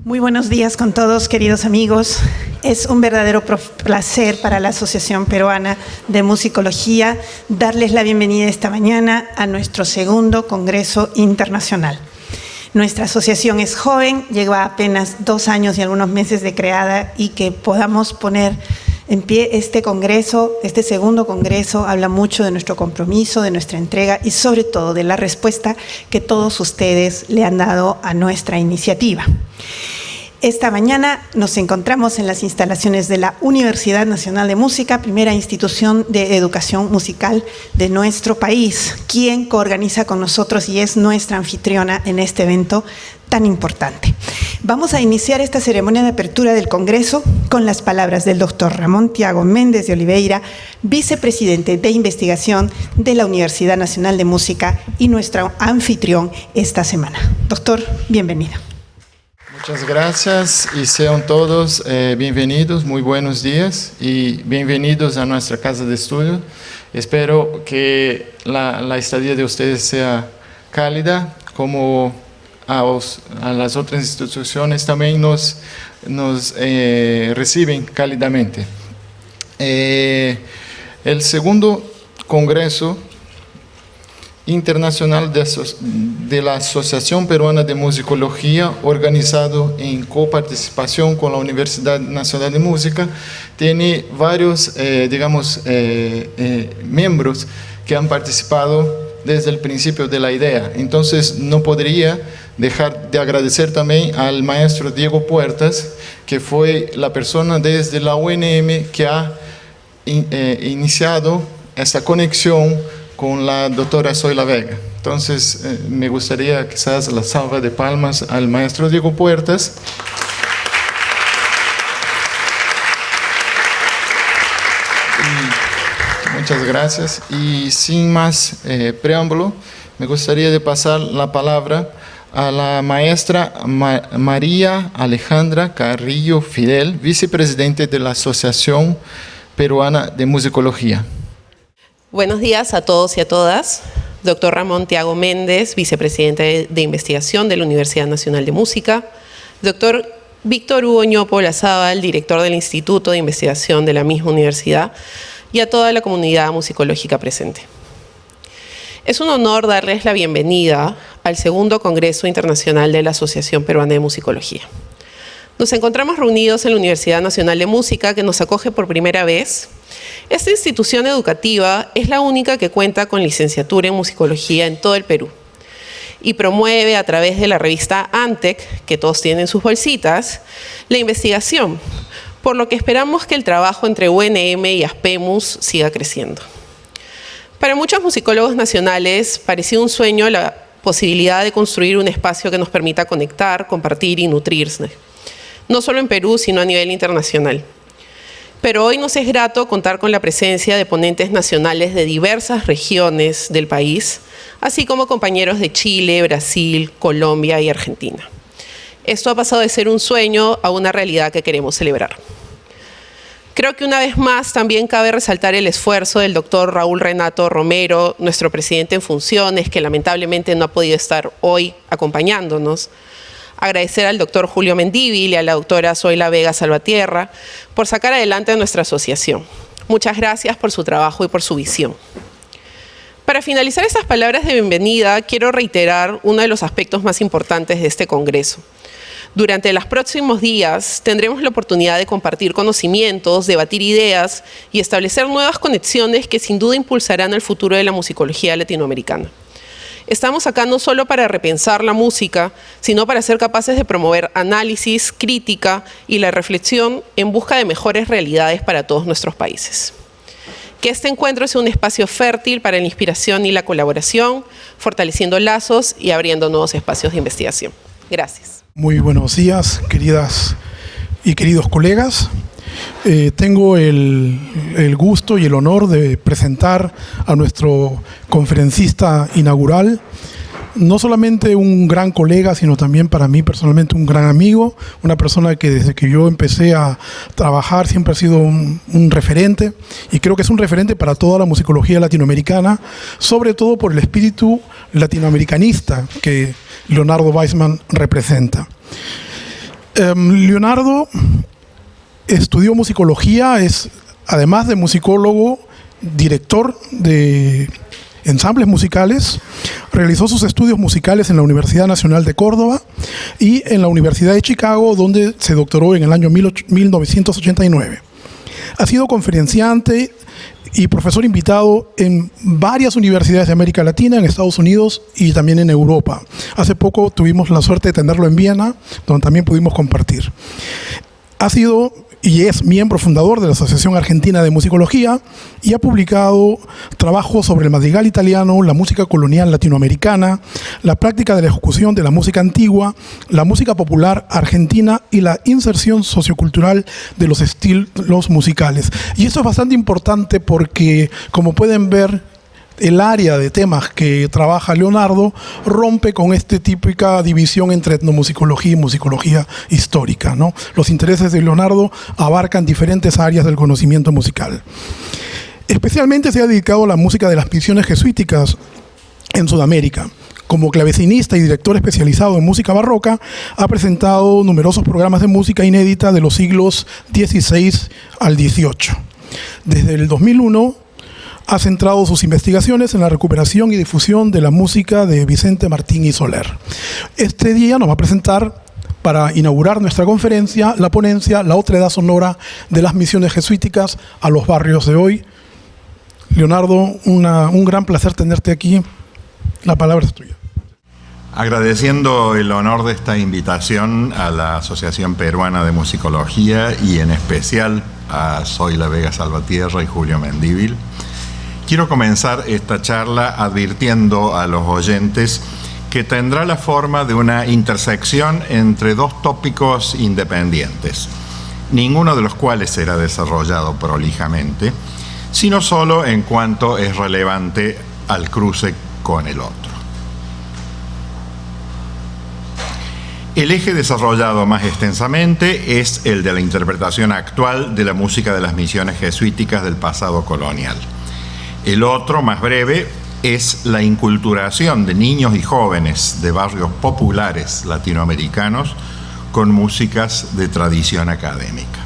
Muy buenos días con todos, queridos amigos. Es un verdadero placer para la Asociación Peruana de Musicología darles la bienvenida esta mañana a nuestro segundo Congreso Internacional. Nuestra asociación es joven, lleva apenas 2 años y algunos meses de creada, y que podamos poner en pie este congreso, este segundo congreso, habla mucho de nuestro compromiso, de nuestra entrega y sobre todo de la respuesta que todos ustedes le han dado a nuestra iniciativa. Esta mañana nos encontramos en las instalaciones de la Universidad Nacional de Música, primera institución de educación musical de nuestro país, quien coorganiza con nosotros y es nuestra anfitriona en este evento tan importante. Vamos a iniciar esta ceremonia de apertura del Congreso con las palabras del doctor Ramón Tiago Méndez de Oliveira, vicepresidente de investigación de la Universidad Nacional de Música y nuestro anfitrión esta semana. Doctor, bienvenido. Muchas gracias y sean todos bienvenidos, muy buenos días y bienvenidos a nuestra casa de estudio. Espero que la estadía de ustedes sea cálida, como a las otras instituciones también nos reciben cálidamente. El segundo Congreso Internacional de la Asociación Peruana de Musicología, organizado en coparticipación con la Universidad Nacional de Música, tiene varios, miembros que han participado desde el principio de la idea. Entonces, no podría dejar de agradecer también al maestro Diego Puertas, que fue la persona desde la UNM que ha iniciado esta conexión con la doctora Zoila Vega. Entonces, me gustaría quizás la salva de palmas al maestro Diego Puertas. Muchas gracias. Y sin más preámbulo, me gustaría de pasar la palabra a la maestra María Alejandra Carrillo Fidel, vicepresidente de la Asociación Peruana de Musicología. Buenos días a todos y a todas. Doctor Ramón Tiago Méndez, vicepresidente de investigación de la Universidad Nacional de Música. Doctor Víctor Hugo Ñopo Olazábal, director del Instituto de Investigación de la misma universidad, y a toda la comunidad musicológica presente. Es un honor darles la bienvenida al segundo Congreso Internacional de la Asociación Peruana de Musicología. Nos encontramos reunidos en la Universidad Nacional de Música, que nos acoge por primera vez. Esta institución educativa es la única que cuenta con licenciatura en musicología en todo el Perú y promueve a través de la revista ANTEC, que todos tienen en sus bolsitas, la investigación, por lo que esperamos que el trabajo entre UNM y ASPEMUS siga creciendo. Para muchos musicólogos nacionales parecía un sueño la posibilidad de construir un espacio que nos permita conectar, compartir y nutrirse, no solo en Perú, sino a nivel internacional. Pero hoy nos es grato contar con la presencia de ponentes nacionales de diversas regiones del país, así como compañeros de Chile, Brasil, Colombia y Argentina. Esto ha pasado de ser un sueño a una realidad que queremos celebrar. Creo que una vez más también cabe resaltar el esfuerzo del doctor Raúl Renato Romero, nuestro presidente en funciones, que lamentablemente no ha podido estar hoy acompañándonos. Agradecer al doctor Julio Mendívil y a la doctora Zoila Vega Salvatierra por sacar adelante a nuestra asociación. Muchas gracias por su trabajo y por su visión. Para finalizar estas palabras de bienvenida, quiero reiterar uno de los aspectos más importantes de este congreso. Durante los próximos días tendremos la oportunidad de compartir conocimientos, debatir ideas y establecer nuevas conexiones que sin duda impulsarán el futuro de la musicología latinoamericana. Estamos acá no solo para repensar la música, sino para ser capaces de promover análisis, crítica y la reflexión en busca de mejores realidades para todos nuestros países. Que este encuentro sea un espacio fértil para la inspiración y la colaboración, fortaleciendo lazos y abriendo nuevos espacios de investigación. Gracias. Muy buenos días, queridas y queridos colegas. Tengo el gusto y el honor de presentar a nuestro conferencista inaugural, no solamente un gran colega, sino también para mí personalmente un gran amigo, una persona que desde que yo empecé a trabajar siempre ha sido un referente, y creo que es un referente para toda la musicología latinoamericana, sobre todo por el espíritu latinoamericanista que Leonardo Weissman representa. Leonardo estudió musicología, es además de musicólogo, director de ensambles musicales, realizó sus estudios musicales en la Universidad Nacional de Córdoba y en la Universidad de Chicago, donde se doctoró en el año 1989. Ha sido conferenciante y profesor invitado en varias universidades de América Latina, en Estados Unidos y también en Europa. Hace poco tuvimos la suerte de tenerlo en Viena, donde también pudimos compartir. Ha sido y es miembro fundador de la Asociación Argentina de Musicología y ha publicado trabajos sobre el madrigal italiano, la música colonial latinoamericana, la práctica de la ejecución de la música antigua, la música popular argentina y la inserción sociocultural de los estilos musicales. Y esto es bastante importante porque, como pueden ver, el área de temas que trabaja Leonardo rompe con esta típica división entre etnomusicología y musicología histórica, ¿no? Los intereses de Leonardo abarcan diferentes áreas del conocimiento musical. Especialmente se ha dedicado a la música de las misiones jesuíticas en Sudamérica. Como clavecinista y director especializado en música barroca, ha presentado numerosos programas de música inédita de los siglos XVI al XVIII. Desde el 2001, ha centrado sus investigaciones en la recuperación y difusión de la música de Vicente Martín y Soler. Este día nos va a presentar, para inaugurar nuestra conferencia, la ponencia La Otredad Sonora de las Misiones Jesuíticas a los Barrios de Hoy. Leonardo, un gran placer tenerte aquí. La palabra es tuya. Agradeciendo el honor de esta invitación a la Asociación Peruana de Musicología y en especial a Zoila Vega Salvatierra y Julio Mendívil, quiero comenzar esta charla advirtiendo a los oyentes que tendrá la forma de una intersección entre dos tópicos independientes, ninguno de los cuales será desarrollado prolijamente, sino solo en cuanto es relevante al cruce con el otro. El eje desarrollado más extensamente es el de la interpretación actual de la música de las misiones jesuíticas del pasado colonial. El otro, más breve, es la inculturación de niños y jóvenes de barrios populares latinoamericanos con músicas de tradición académica.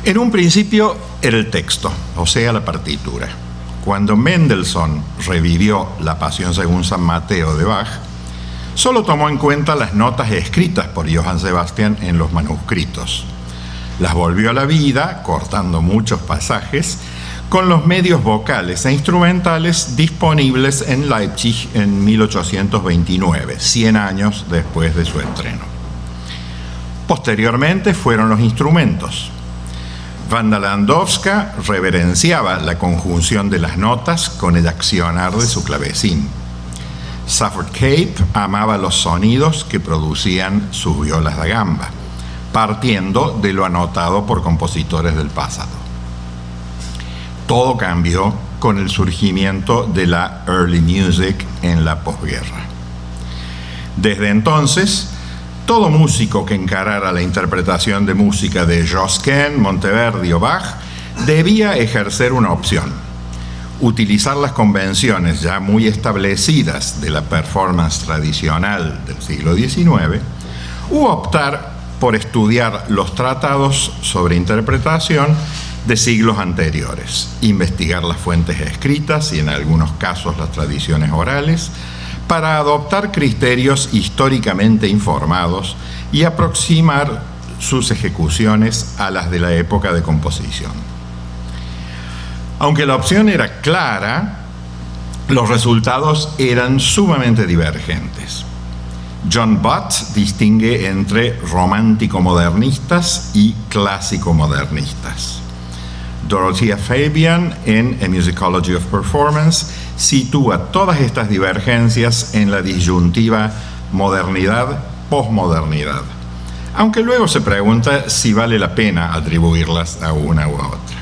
En un principio era el texto, o sea, la partitura. Cuando Mendelssohn revivió la Pasión según San Mateo de Bach, solo tomó en cuenta las notas escritas por Johann Sebastian en los manuscritos. Las volvió a la vida, cortando muchos pasajes, con los medios vocales e instrumentales disponibles en Leipzig en 1829, 100 años después de su estreno. Posteriormente fueron los instrumentos. Wanda Landowska reverenciaba la conjunción de las notas con el accionar de su clavecín. Safford Cape amaba los sonidos que producían sus violas da gamba, partiendo de lo anotado por compositores del pasado. Todo cambió con el surgimiento de la early music en la posguerra. Desde entonces, todo músico que encarara la interpretación de música de Josquin, Monteverdi o Bach debía ejercer una opción: utilizar las convenciones ya muy establecidas de la performance tradicional del siglo XIX u optar por estudiar los tratados sobre interpretación de siglos anteriores, investigar las fuentes escritas y en algunos casos las tradiciones orales, para adoptar criterios históricamente informados y aproximar sus ejecuciones a las de la época de composición. Aunque la opción era clara, los resultados eran sumamente divergentes. John Butt distingue entre romántico-modernistas y clásico-modernistas. Dorothea Fabian, en A Musicology of Performance, sitúa todas estas divergencias en la disyuntiva modernidad-posmodernidad, aunque luego se pregunta si vale la pena atribuirlas a una u a otra.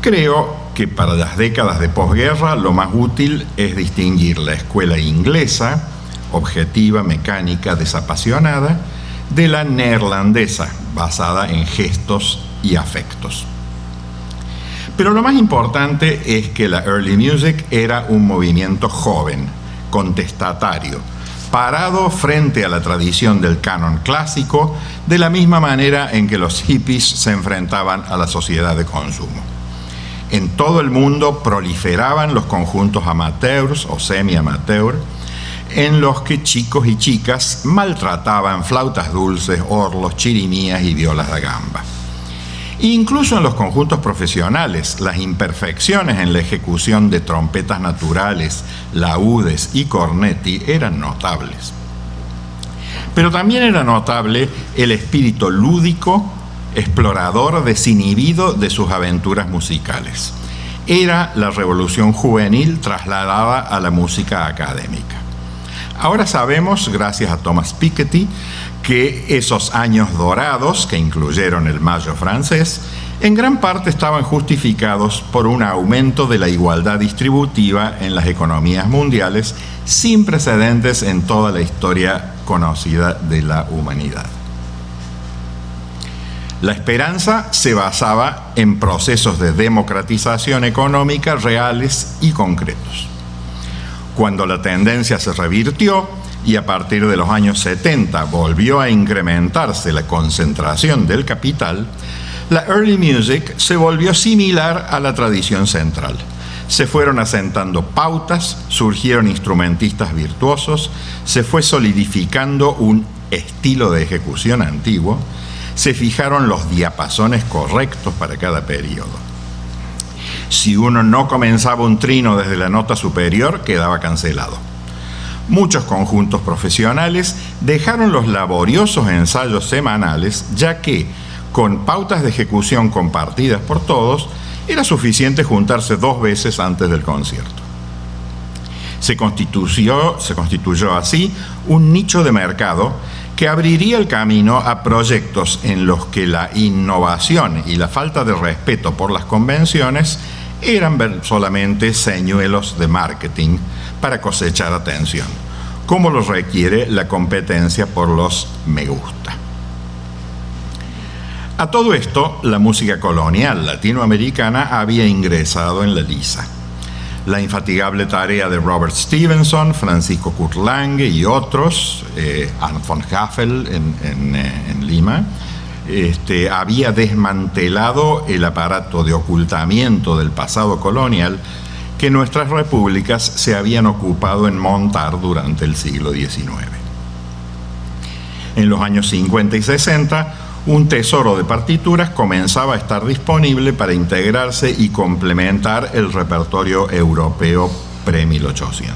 Creo que para las décadas de posguerra lo más útil es distinguir la escuela inglesa, objetiva, mecánica, desapasionada, de la neerlandesa, basada en gestos y afectos. Pero lo más importante es que la early music era un movimiento joven, contestatario, parado frente a la tradición del canon clásico, de la misma manera en que los hippies se enfrentaban a la sociedad de consumo. En todo el mundo proliferaban los conjuntos amateurs o semi-amateur, en los que chicos y chicas maltrataban flautas dulces, orlos, chirimías y violas da gamba. Incluso en los conjuntos profesionales, las imperfecciones en la ejecución de trompetas naturales, laúdes y cornetti eran notables. Pero también era notable el espíritu lúdico, explorador, desinhibido de sus aventuras musicales. Era la revolución juvenil trasladada a la música académica. Ahora sabemos, gracias a Thomas Piketty, que esos años dorados, que incluyeron el Mayo francés, en gran parte estaban justificados por un aumento de la igualdad distributiva en las economías mundiales sin precedentes en toda la historia conocida de la humanidad. La esperanza se basaba en procesos de democratización económica reales y concretos. Cuando la tendencia se revirtió y a partir de los años 70 volvió a incrementarse la concentración del capital, la early music se volvió similar a la tradición central. Se fueron asentando pautas, surgieron instrumentistas virtuosos, se fue solidificando un estilo de ejecución antiguo, se fijaron los diapasones correctos para cada periodo. Si uno no comenzaba un trino desde la nota superior, quedaba cancelado. Muchos conjuntos profesionales dejaron los laboriosos ensayos semanales, ya que, con pautas de ejecución compartidas por todos, era suficiente juntarse 2 veces antes del concierto. Se constituyó así un nicho de mercado que abriría el camino a proyectos en los que la innovación y la falta de respeto por las convenciones eran solamente señuelos de marketing para cosechar atención, como lo requiere la competencia por los me gusta. A todo esto, la música colonial latinoamericana había ingresado en la lisa. La infatigable tarea de Robert Stevenson, Francisco Kurtlange y otros, Arndt von Haffel en Lima, había desmantelado el aparato de ocultamiento del pasado colonial que nuestras repúblicas se habían ocupado en montar durante el siglo XIX. En los años 50 y 60, un tesoro de partituras comenzaba a estar disponible para integrarse y complementar el repertorio europeo pre-1800.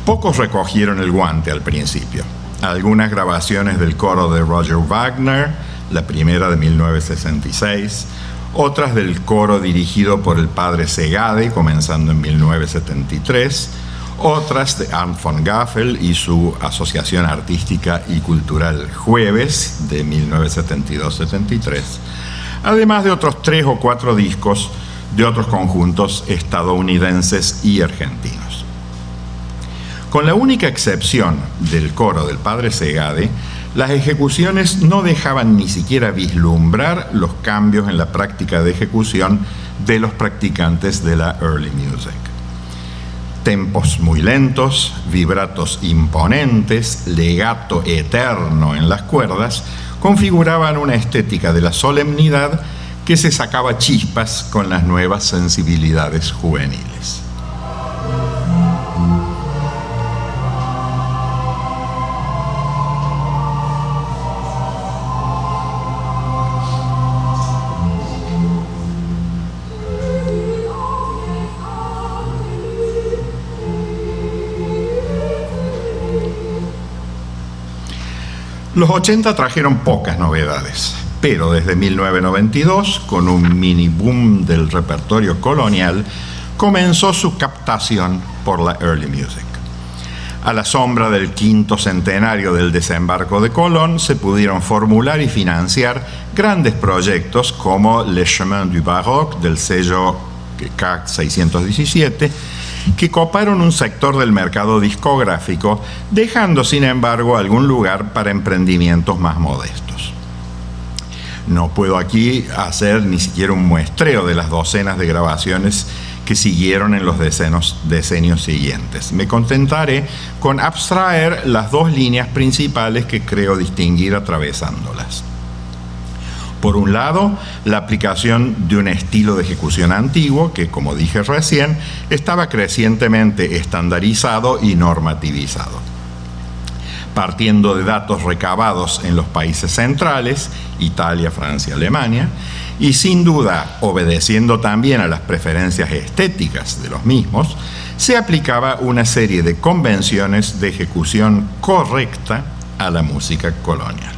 Pocos recogieron el guante al principio. Algunas grabaciones del coro de Roger Wagner, la primera de 1966, otras del coro dirigido por el padre Segade, comenzando en 1973, otras de Arndt von Haffel y su Asociación Artística y Cultural Jueves de 1972-73, además de otros 3 o 4 discos de otros conjuntos estadounidenses y argentinos. Con la única excepción del coro del padre Segade, las ejecuciones no dejaban ni siquiera vislumbrar los cambios en la práctica de ejecución de los practicantes de la early music. Tempos muy lentos, vibratos imponentes, legato eterno en las cuerdas, configuraban una estética de la solemnidad que se sacaba chispas con las nuevas sensibilidades juveniles. Los 80 trajeron pocas novedades, pero desde 1992, con un mini boom del repertorio colonial, comenzó su captación por la early music. A la sombra del 5º centenario del desembarco de Colón, se pudieron formular y financiar grandes proyectos como Le Chemin du Baroque del sello CAC 617, que coparon un sector del mercado discográfico, dejando sin embargo algún lugar para emprendimientos más modestos. No puedo aquí hacer ni siquiera un muestreo de las docenas de grabaciones que siguieron en los decenios siguientes. Me contentaré con abstraer las dos líneas principales que creo distinguir atravesándolas. Por un lado, la aplicación de un estilo de ejecución antiguo que, como dije recién, estaba crecientemente estandarizado y normativizado. Partiendo de datos recabados en los países centrales, Italia, Francia, Alemania, y sin duda obedeciendo también a las preferencias estéticas de los mismos, se aplicaba una serie de convenciones de ejecución correcta a la música colonial.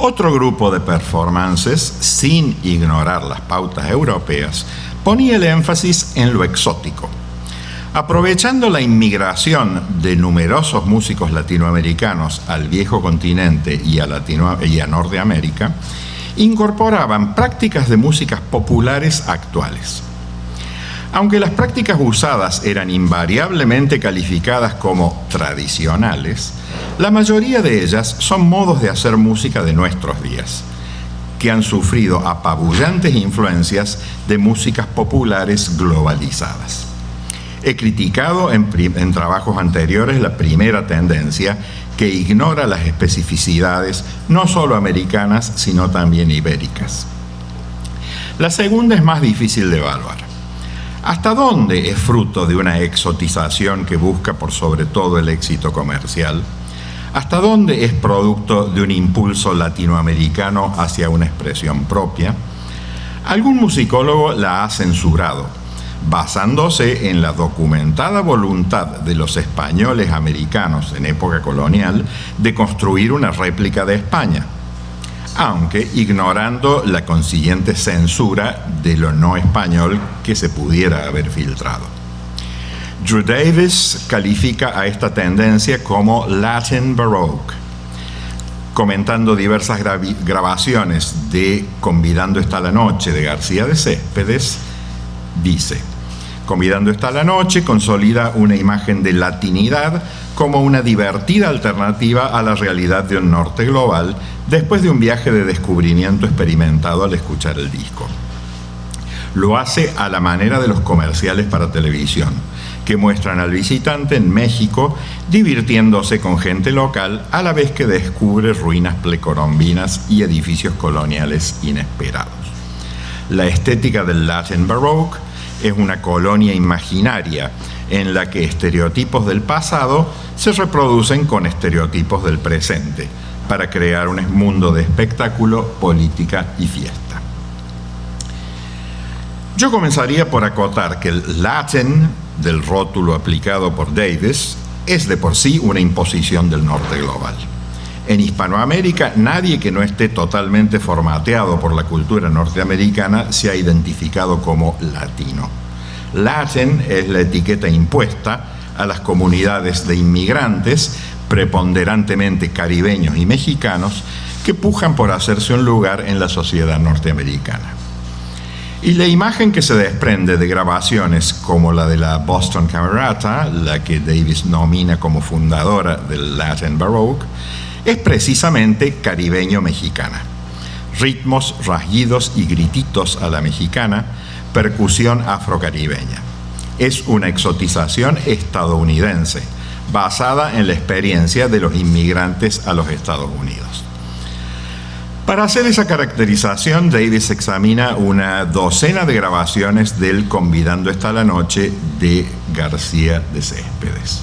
Otro grupo de performances, sin ignorar las pautas europeas, ponía el énfasis en lo exótico. Aprovechando la inmigración de numerosos músicos latinoamericanos al viejo continente y a Norteamérica, incorporaban prácticas de músicas populares actuales. Aunque las prácticas usadas eran invariablemente calificadas como tradicionales, la mayoría de ellas son modos de hacer música de nuestros días, que han sufrido apabullantes influencias de músicas populares globalizadas. He criticado en trabajos anteriores la primera tendencia, que ignora las especificidades no solo americanas, sino también ibéricas. La segunda es más difícil de evaluar. ¿Hasta dónde es fruto de una exotización que busca por sobre todo el éxito comercial? ¿Hasta dónde es producto de un impulso latinoamericano hacia una expresión propia? Algún musicólogo la ha censurado, basándose en la documentada voluntad de los españoles americanos en época colonial de construir una réplica de España, aunque ignorando la consiguiente censura de lo no español que se pudiera haber filtrado. Drew Davis califica a esta tendencia como Latin Baroque. Comentando diversas grabaciones de Convidando está la noche de García de Céspedes, dice: Convidando está la noche consolida una imagen de latinidad como una divertida alternativa a la realidad de un norte global después de un viaje de descubrimiento experimentado al escuchar el disco. Lo hace a la manera de los comerciales para televisión, que muestran al visitante en México divirtiéndose con gente local a la vez que descubre ruinas precolombinas y edificios coloniales inesperados. La estética del Latin Baroque es una colonia imaginaria en la que estereotipos del pasado se reproducen con estereotipos del presente para crear un mundo de espectáculo, política y fiesta. Yo comenzaría por acotar que el Latin, del rótulo aplicado por Davis, es de por sí una imposición del norte global. En Hispanoamérica, nadie que no esté totalmente formateado por la cultura norteamericana se ha identificado como latino. Latin es la etiqueta impuesta a las comunidades de inmigrantes, preponderantemente caribeños y mexicanos, que pujan por hacerse un lugar en la sociedad norteamericana. Y la imagen que se desprende de grabaciones como la de la Boston Camerata, la que Davis nomina como fundadora del Latin Baroque, es precisamente caribeño-mexicana. Ritmos, rasguidos y grititos a la mexicana, percusión afrocaribeña. Es una exotización estadounidense, basada en la experiencia de los inmigrantes a los Estados Unidos. Para hacer esa caracterización, Davis examina una docena de grabaciones del Convidando está la noche de García de Céspedes.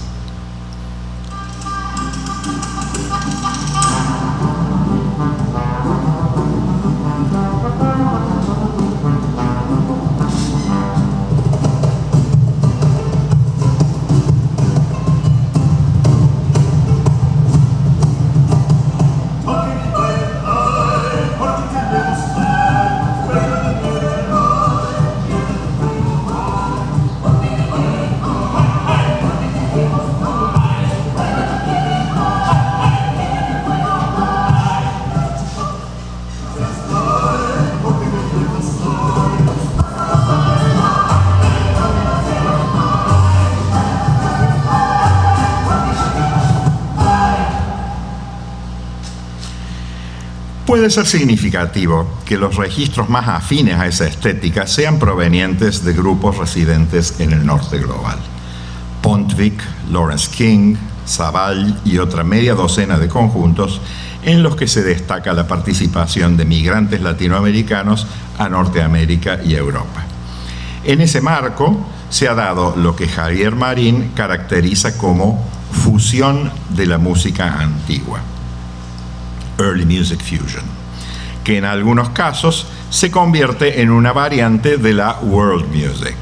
puede ser significativo que los registros más afines a esa estética sean provenientes de grupos residentes en el norte global. Pontvik, Lawrence King, Savall y otra media docena de conjuntos en los que se destaca la participación de migrantes latinoamericanos a Norteamérica y Europa. En ese marco se ha dado lo que Javier Marín caracteriza como fusión de la música antigua, Early Music Fusion, que en algunos casos se convierte en una variante de la World Music.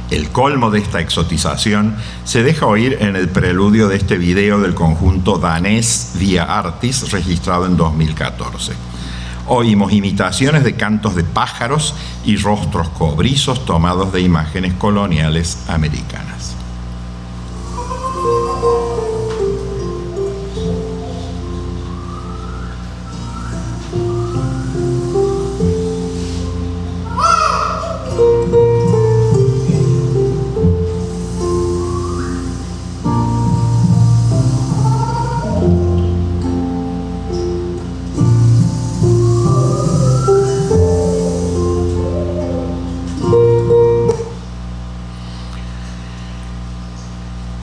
El colmo de esta exotización se deja oír en el preludio de este video del conjunto danés Via Artis, registrado en 2014. Oímos imitaciones de cantos de pájaros y rostros cobrizos tomados de imágenes coloniales americanas.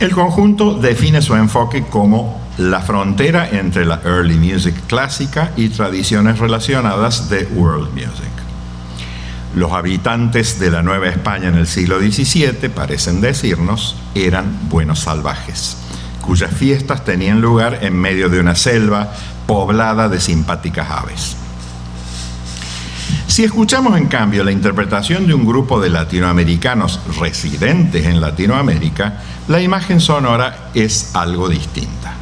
El conjunto define su enfoque como la frontera entre la early music clásica y tradiciones relacionadas de world music. Los habitantes de la Nueva España en el siglo XVII, parecen decirnos, eran buenos salvajes, cuyas fiestas tenían lugar en medio de una selva poblada de simpáticas aves. Si escuchamos, en cambio, la interpretación de un grupo de latinoamericanos residentes en Latinoamérica, la imagen sonora es algo distinta.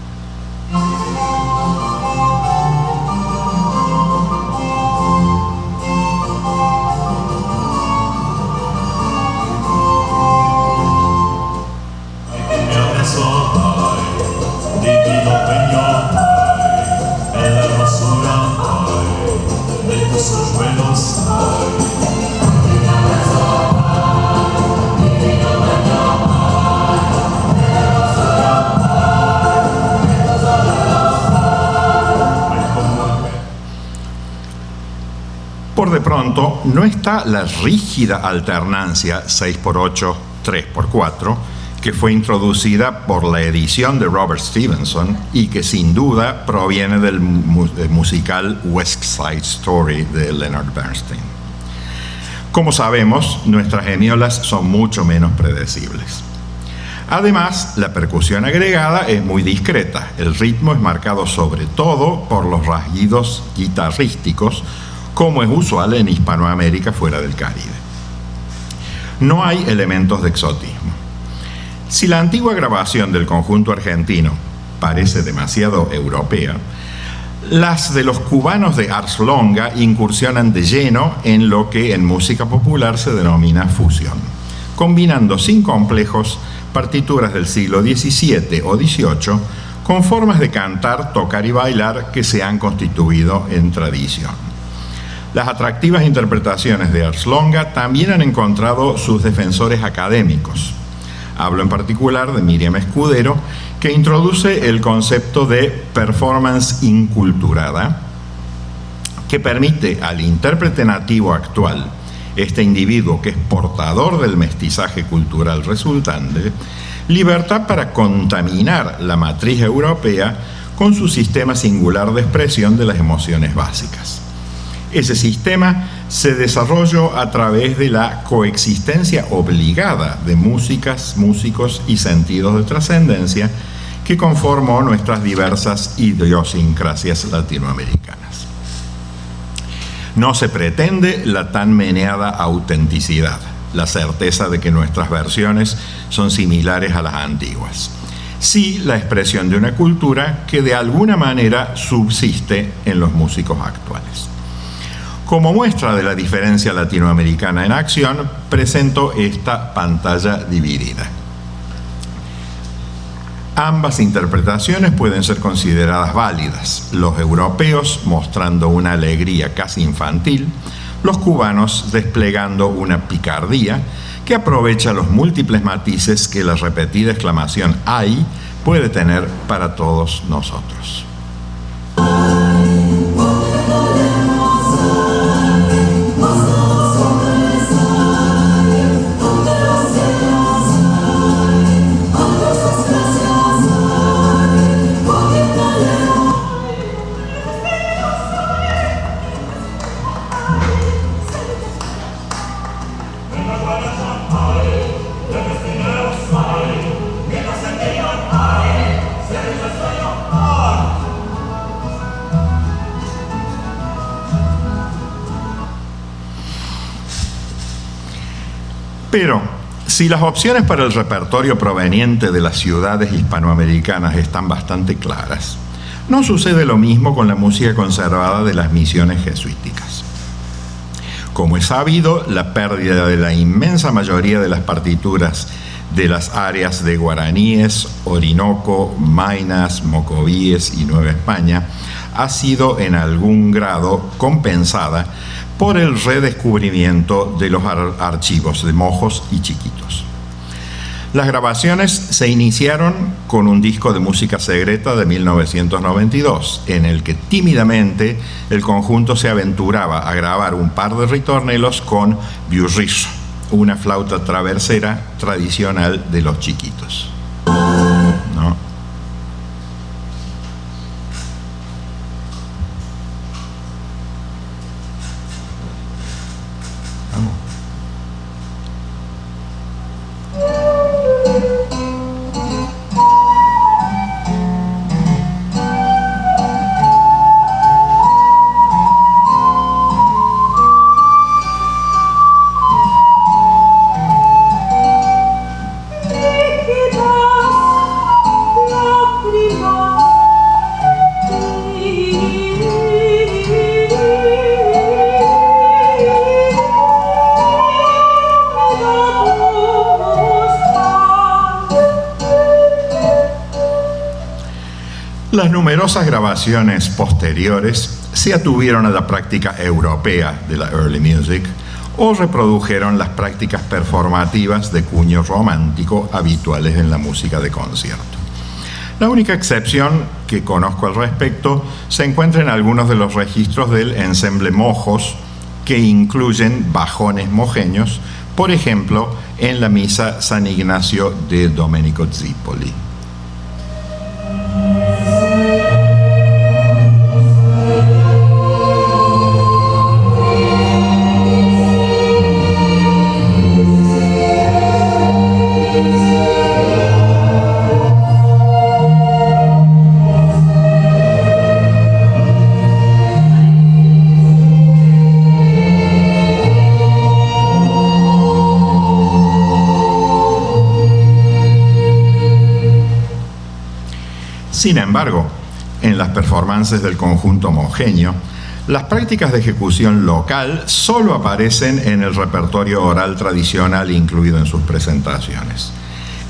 Por de pronto, no está la rígida alternancia 6x8, 3x4, que fue introducida por la edición de Robert Stevenson y que sin duda proviene del musical West Side Story de Leonard Bernstein. Como sabemos, nuestras gemiolas son mucho menos predecibles. Además, la percusión agregada es muy discreta. El ritmo es marcado sobre todo por los rasguidos guitarrísticos, como es usual en Hispanoamérica fuera del Caribe. No hay elementos de exotismo. Si la antigua grabación del conjunto argentino parece demasiado europea, las de los cubanos de Ars Longa incursionan de lleno en lo que en música popular se denomina fusión, combinando sin complejos partituras del siglo XVII o XVIII con formas de cantar, tocar y bailar que se han constituido en tradición. Las atractivas interpretaciones de Ars Longa también han encontrado sus defensores académicos. Hablo en particular de Miriam Escudero, que introduce el concepto de performance inculturada, que permite al intérprete nativo actual, este individuo que es portador del mestizaje cultural resultante, libertad para contaminar la matriz europea con su sistema singular de expresión de las emociones básicas. Ese sistema se desarrolló a través de la coexistencia obligada de músicas, músicos y sentidos de trascendencia que conformó nuestras diversas idiosincrasias latinoamericanas. No se pretende la tan meneada autenticidad, la certeza de que nuestras versiones son similares a las antiguas. Sí, la expresión de una cultura que de alguna manera subsiste en los músicos actuales. Como muestra de la diferencia latinoamericana en acción, presento esta pantalla dividida. Ambas interpretaciones pueden ser consideradas válidas, los europeos mostrando una alegría casi infantil, los cubanos desplegando una picardía que aprovecha los múltiples matices que la repetida exclamación "ay" puede tener para todos nosotros. Pero si las opciones para el repertorio proveniente de las ciudades hispanoamericanas están bastante claras, no sucede lo mismo con la música conservada de las misiones jesuíticas. Como es sabido, la pérdida de la inmensa mayoría de las partituras de las áreas de guaraníes, Orinoco, Maynas, Mocovíes y Nueva España ha sido en algún grado compensada por el redescubrimiento de los archivos de Mojos y Chiquitos. Las grabaciones se iniciaron con un disco de música secreta de 1992, en el que tímidamente el conjunto se aventuraba a grabar un par de ritornelos con biurrizo, una flauta traversera tradicional de los Chiquitos. ¿No? Las numerosas grabaciones posteriores se atuvieron a la práctica europea de la early music o reprodujeron las prácticas performativas de cuño romántico habituales en la música de concierto. La única excepción que conozco al respecto se encuentra en algunos de los registros del ensemble Mojos, que incluyen bajones mojeños, por ejemplo, en la misa San Ignacio de Domenico Zipoli. Sin embargo, en las performances del conjunto homogéneo, las prácticas de ejecución local solo aparecen en el repertorio oral tradicional incluido en sus presentaciones.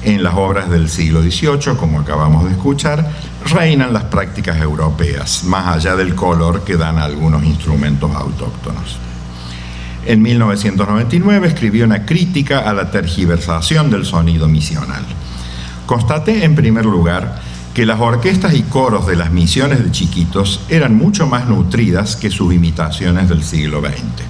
En las obras del siglo XVIII, como acabamos de escuchar, reinan las prácticas europeas, más allá del color que dan algunos instrumentos autóctonos. En 1999 escribió una crítica a la tergiversación del sonido misional. Constaté, en primer lugar, que las orquestas y coros de las misiones de Chiquitos eran mucho más nutridas que sus imitaciones del siglo XX.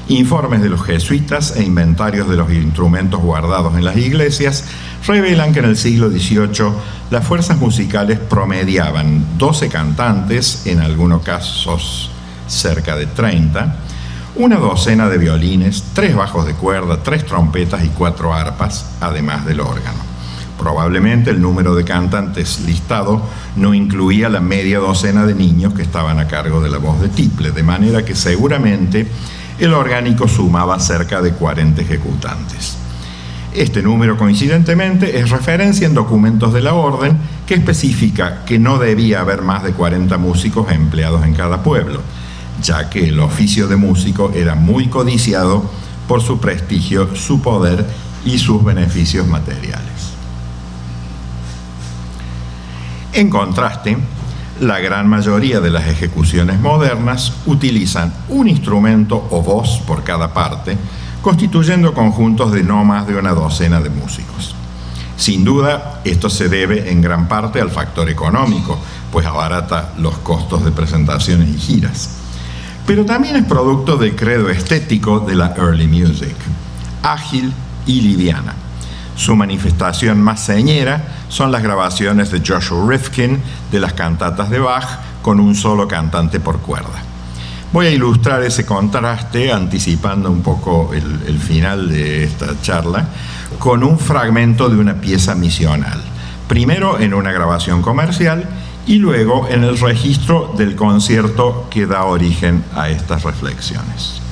Informes de los jesuitas e inventarios de los instrumentos guardados en las iglesias revelan que en el siglo XVIII las fuerzas musicales promediaban 12 cantantes, en algunos casos cerca de 30, una docena de violines, 3 bajos de cuerda, 3 trompetas y 4 arpas, además del órgano. Probablemente el número de cantantes listado no incluía la media docena de niños que estaban a cargo de la voz de tiple, de manera que seguramente el orgánico sumaba cerca de 40 ejecutantes. Este número, coincidentemente, es referencia en documentos de la orden que especifica que no debía haber más de 40 músicos empleados en cada pueblo, ya que el oficio de músico era muy codiciado por su prestigio, su poder y sus beneficios materiales. En contraste, la gran mayoría de las ejecuciones modernas utilizan un instrumento o voz por cada parte, constituyendo conjuntos de no más de una docena de músicos. Sin duda, esto se debe en gran parte al factor económico, pues abarata los costos de presentaciones y giras. Pero también es producto del credo estético de la early music, ágil y liviana. Su manifestación más señera son las grabaciones de Joshua Rifkin de las cantatas de Bach con un solo cantante por cuerda. Voy a ilustrar ese contraste, anticipando un poco el final de esta charla, con un fragmento de una pieza misional. Primero en una grabación comercial y luego en el registro del concierto que da origen a estas reflexiones.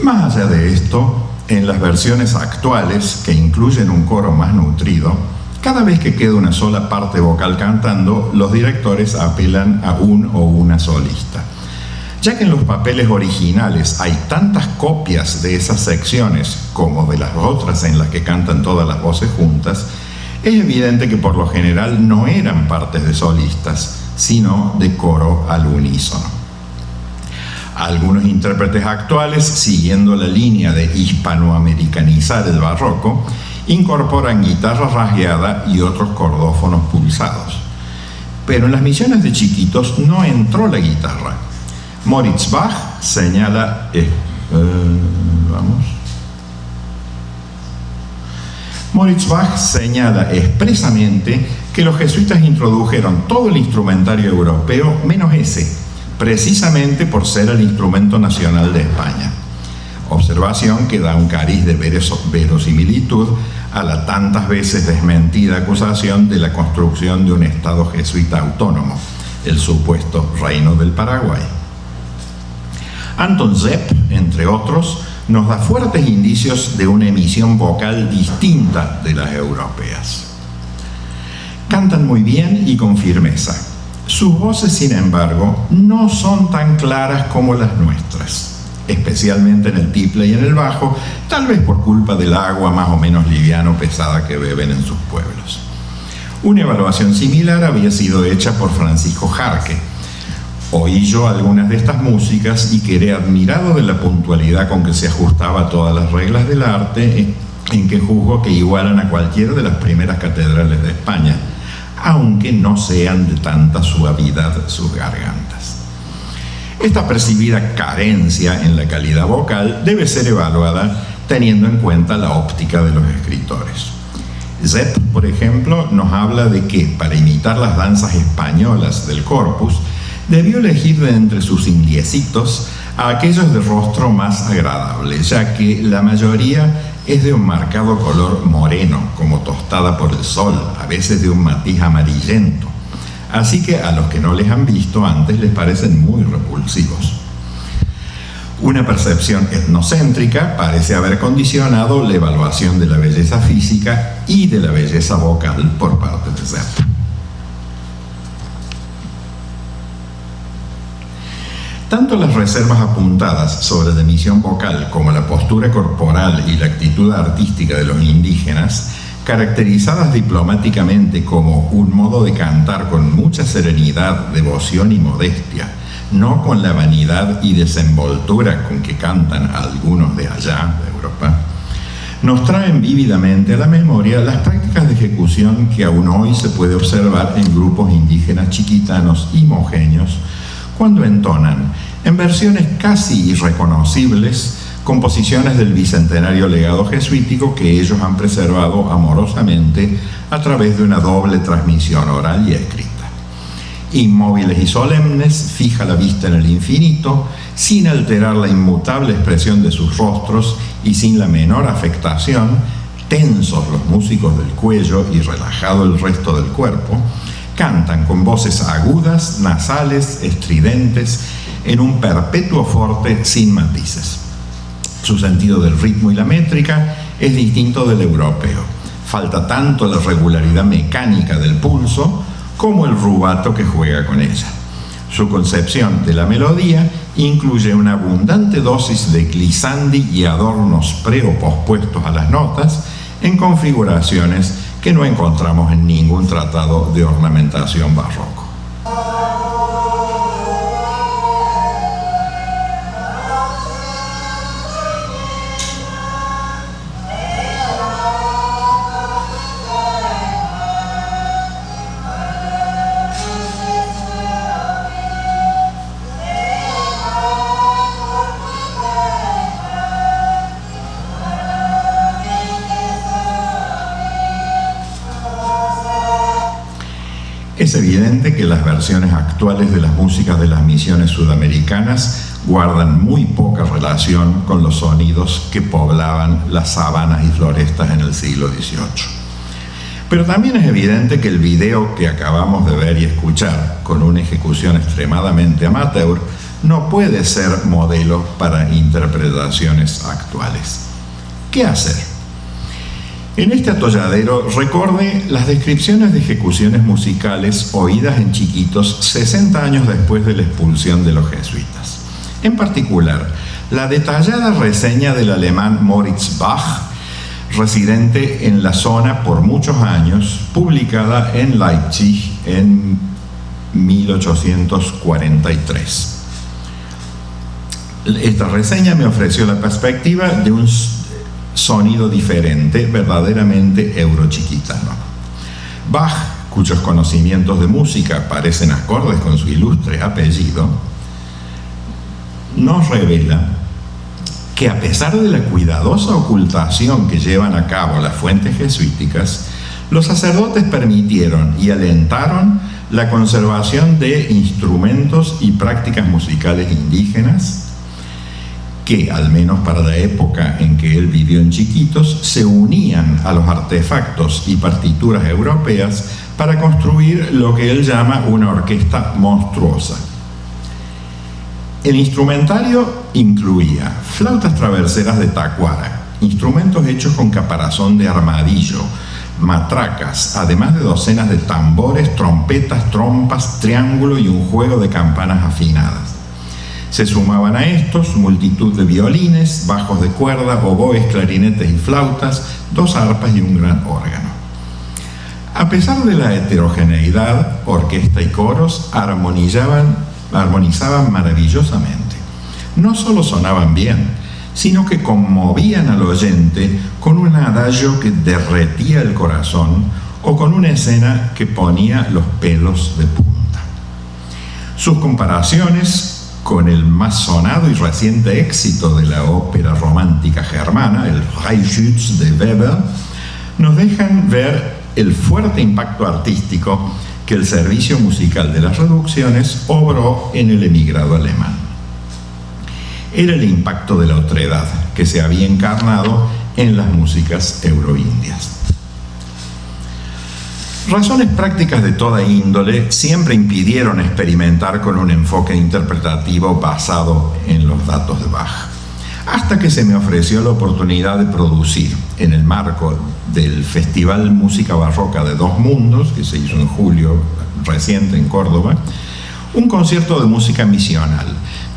Más allá de esto, en las versiones actuales, que incluyen un coro más nutrido, cada vez que queda una sola parte vocal cantando, los directores apelan a un o una solista. Ya que en los papeles originales hay tantas copias de esas secciones como de las otras en las que cantan todas las voces juntas, es evidente que por lo general no eran partes de solistas, sino de coro al unísono. Algunos intérpretes actuales, siguiendo la línea de hispanoamericanizar el barroco, incorporan guitarra rasgueada y otros cordófonos pulsados. Pero en las misiones de chiquitos no entró la guitarra. Moritz Bach señala Moritz Bach señala expresamente que los jesuitas introdujeron todo el instrumentario europeo menos ese, precisamente por ser el instrumento nacional de España. Observación que da un cariz de verosimilitud a la tantas veces desmentida acusación de la construcción de un Estado jesuita autónomo, el supuesto Reino del Paraguay. Anton Sepp, entre otros, nos da fuertes indicios de una emisión vocal distinta de las europeas. Cantan muy bien y con firmeza. Sus voces, sin embargo, no son tan claras como las nuestras, especialmente en el tiple y en el bajo, tal vez por culpa del agua más o menos liviano pesada que beben en sus pueblos. Una evaluación similar había sido hecha por Francisco Jarque. Oí yo algunas de estas músicas y quedé admirado de la puntualidad con que se ajustaba a todas las reglas del arte, en que juzgo que igualan a cualquiera de las primeras catedrales de España, aunque no sean de tanta suavidad sus gargantas. Esta percibida carencia en la calidad vocal debe ser evaluada teniendo en cuenta la óptica de los escritores. Sepp, por ejemplo, nos habla de que para imitar las danzas españolas del corpus, debió elegir de entre sus indiecitos a aquellos de rostro más agradable, ya que la mayoría es de un marcado color moreno, como tostada por el sol, a veces de un matiz amarillento. Así que a los que no les han visto antes les parecen muy repulsivos. Una percepción etnocéntrica parece haber condicionado la evaluación de la belleza física y de la belleza vocal por parte de Sepp. Tanto las reservas apuntadas sobre la emisión vocal como la postura corporal y la actitud artística de los indígenas, caracterizadas diplomáticamente como un modo de cantar con mucha serenidad, devoción y modestia, no con la vanidad y desenvoltura con que cantan algunos de allá, de Europa, nos traen vívidamente a la memoria las prácticas de ejecución que aún hoy se puede observar en grupos indígenas chiquitanos y mojeños cuando entonan, en versiones casi irreconocibles, composiciones del bicentenario legado jesuítico que ellos han preservado amorosamente a través de una doble transmisión oral y escrita. Inmóviles y solemnes, fija la vista en el infinito, sin alterar la inmutable expresión de sus rostros y sin la menor afectación, tensos los músicos del cuello y relajado el resto del cuerpo, cantan con voces agudas, nasales, estridentes, en un perpetuo forte sin matices. Su sentido del ritmo y la métrica es distinto del europeo. Falta tanto la regularidad mecánica del pulso como el rubato que juega con ella. Su concepción de la melodía incluye una abundante dosis de glissandi y adornos pre o pospuestos a las notas en configuraciones que no encontramos en ningún tratado de ornamentación barroco. Es evidente que las versiones actuales de las músicas de las misiones sudamericanas guardan muy poca relación con los sonidos que poblaban las sabanas y florestas en el siglo XVIII. Pero también es evidente que el video que acabamos de ver y escuchar, con una ejecución extremadamente amateur, no puede ser modelo para interpretaciones actuales. ¿Qué hacer? En este atolladero recorde las descripciones de ejecuciones musicales oídas en Chiquitos 60 años después de la expulsión de los jesuitas. En particular, la detallada reseña del alemán Moritz Bach, residente en la zona por muchos años, publicada en Leipzig en 1843. Esta reseña me ofreció la perspectiva de un sonido diferente, verdaderamente eurochiquitano. Bach, cuyos conocimientos de música parecen acordes con su ilustre apellido, nos revela que a pesar de la cuidadosa ocultación que llevan a cabo las fuentes jesuíticas, los sacerdotes permitieron y alentaron la conservación de instrumentos y prácticas musicales indígenas que, al menos para la época en que él vivió en Chiquitos, se unían a los artefactos y partituras europeas para construir lo que él llama una orquesta monstruosa. El instrumentario incluía flautas traverseras de tacuara, instrumentos hechos con caparazón de armadillo, matracas, además de docenas de tambores, trompetas, trompas, triángulo y un juego de campanas afinadas. Se sumaban a estos multitud de violines, bajos de cuerda, oboes, clarinetes y flautas, 2 arpas y un gran órgano. A pesar de la heterogeneidad, orquesta y coros armonizaban maravillosamente. No solo sonaban bien, sino que conmovían al oyente con un adagio que derretía el corazón o con una escena que ponía los pelos de punta. Sus comparaciones con el más sonado y reciente éxito de la ópera romántica germana, el Freischütz de Weber, nos dejan ver el fuerte impacto artístico que el servicio musical de las reducciones obró en el emigrado alemán. Era el impacto de la otredad que se había encarnado en las músicas euroindias. Razones prácticas de toda índole siempre impidieron experimentar con un enfoque interpretativo basado en los datos de Bach, hasta que se me ofreció la oportunidad de producir, en el marco del Festival Música Barroca de Dos Mundos, que se hizo en julio reciente en Córdoba, un concierto de música misional,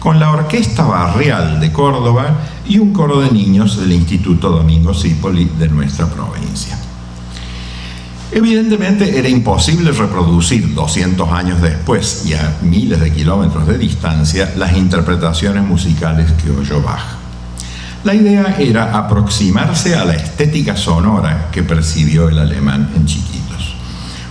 con la Orquesta Barrial de Córdoba y un coro de niños del Instituto Domingo Cipolli de nuestra provincia. Evidentemente era imposible reproducir 200 años después y a miles de kilómetros de distancia las interpretaciones musicales que oyó Bach. La idea era aproximarse a la estética sonora que percibió el alemán en Chiquitos.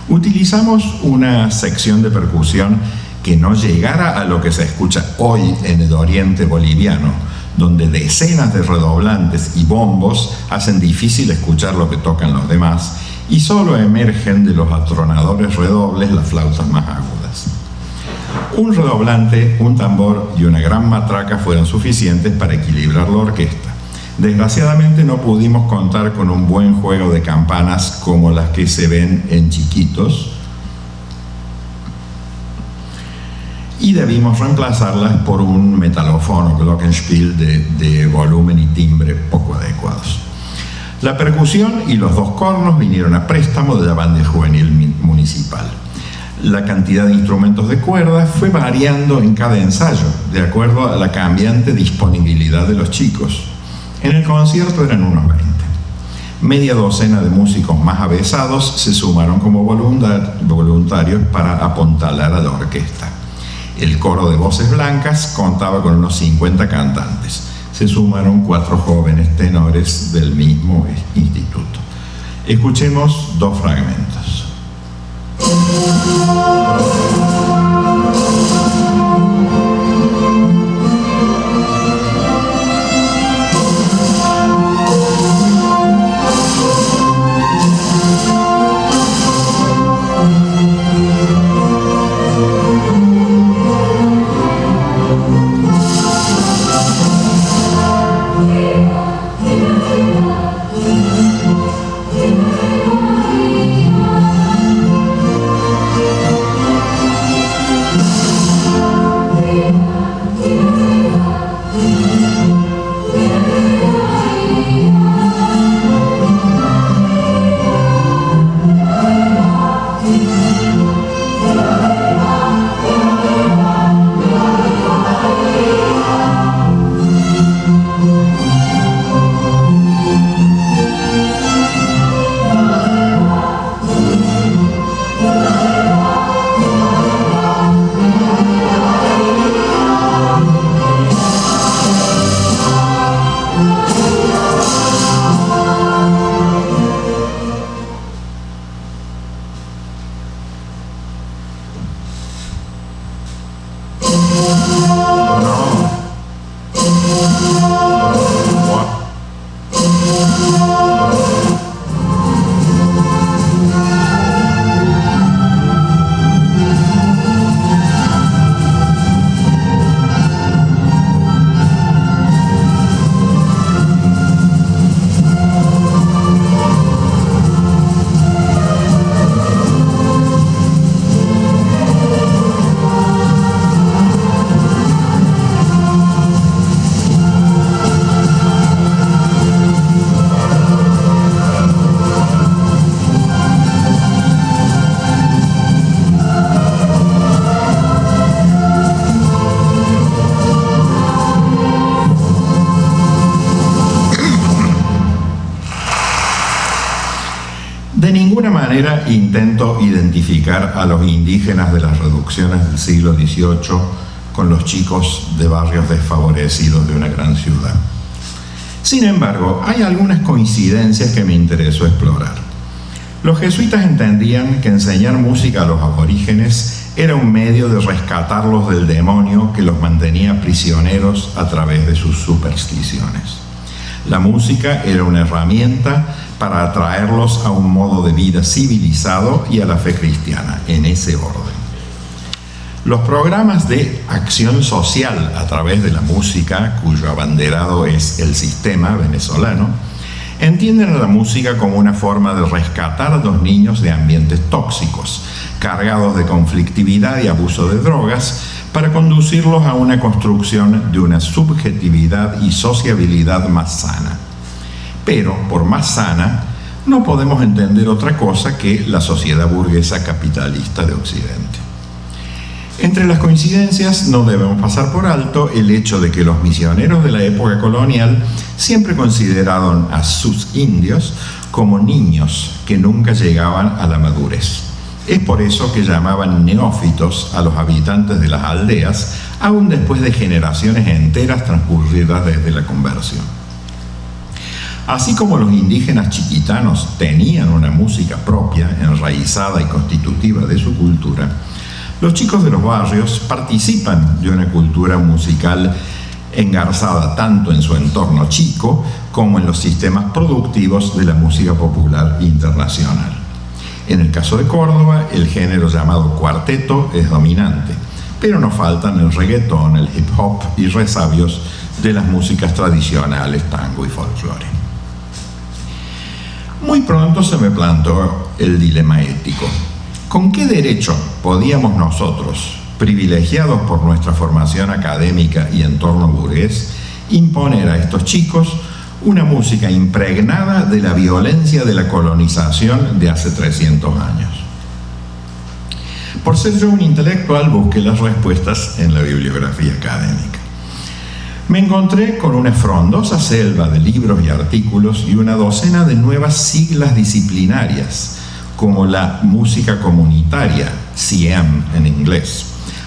Utilizamos una sección de percusión que no llegara a lo que se escucha hoy en el oriente boliviano, donde decenas de redoblantes y bombos hacen difícil escuchar lo que tocan los demás, y solo emergen de los atronadores redobles las flautas más agudas. Un redoblante, un tambor y una gran matraca fueron suficientes para equilibrar la orquesta. Desgraciadamente no pudimos contar con un buen juego de campanas como las que se ven en Chiquitos, y debimos reemplazarlas por un metalófono glockenspiel de volumen y timbre poco adecuados. La percusión y los 2 cornos vinieron a préstamo de la banda juvenil municipal. La cantidad de instrumentos de cuerda fue variando en cada ensayo, de acuerdo a la cambiante disponibilidad de los chicos. En el concierto eran unos 20. Media docena de músicos más avesados se sumaron como voluntarios para apuntalar a la orquesta. El coro de voces blancas contaba con unos 50 cantantes. Se sumaron 4 jóvenes tenores del mismo instituto. Escuchemos 2 fragmentos. ninguna manera intento identificar a los indígenas de las reducciones del siglo XVIII con los chicos de barrios desfavorecidos de una gran ciudad. Sin embargo, hay algunas coincidencias que me interesó explorar. Los jesuitas entendían que enseñar música a los aborígenes era un medio de rescatarlos del demonio que los mantenía prisioneros a través de sus supersticiones. La música era una herramienta para atraerlos a un modo de vida civilizado y a la fe cristiana, en ese orden. Los programas de acción social a través de la música, cuyo abanderado es el sistema venezolano, entienden a la música como una forma de rescatar a los niños de ambientes tóxicos, cargados de conflictividad y abuso de drogas, para conducirlos a una construcción de una subjetividad y sociabilidad más sana. Pero, por más sana, no podemos entender otra cosa que la sociedad burguesa capitalista de Occidente. Entre las coincidencias no debemos pasar por alto el hecho de que los misioneros de la época colonial siempre consideraron a sus indios como niños que nunca llegaban a la madurez. Es por eso que llamaban neófitos a los habitantes de las aldeas, aún después de generaciones enteras transcurridas desde la conversión. Así como los indígenas chiquitanos tenían una música propia, enraizada y constitutiva de su cultura, los chicos de los barrios participan de una cultura musical engarzada tanto en su entorno chico como en los sistemas productivos de la música popular internacional. En el caso de Córdoba, el género llamado cuarteto es dominante, pero no faltan el reggaetón, el hip hop y resabios de las músicas tradicionales, tango y folclore. Muy pronto se me plantó el dilema ético. ¿Con qué derecho podíamos nosotros, privilegiados por nuestra formación académica y entorno burgués, imponer a estos chicos una música impregnada de la violencia de la colonización de hace 300 años? Por ser yo un intelectual, busqué las respuestas en la bibliografía académica. Me encontré con una frondosa selva de libros y artículos y una docena de nuevas siglas disciplinarias, como la música comunitaria, CM en inglés,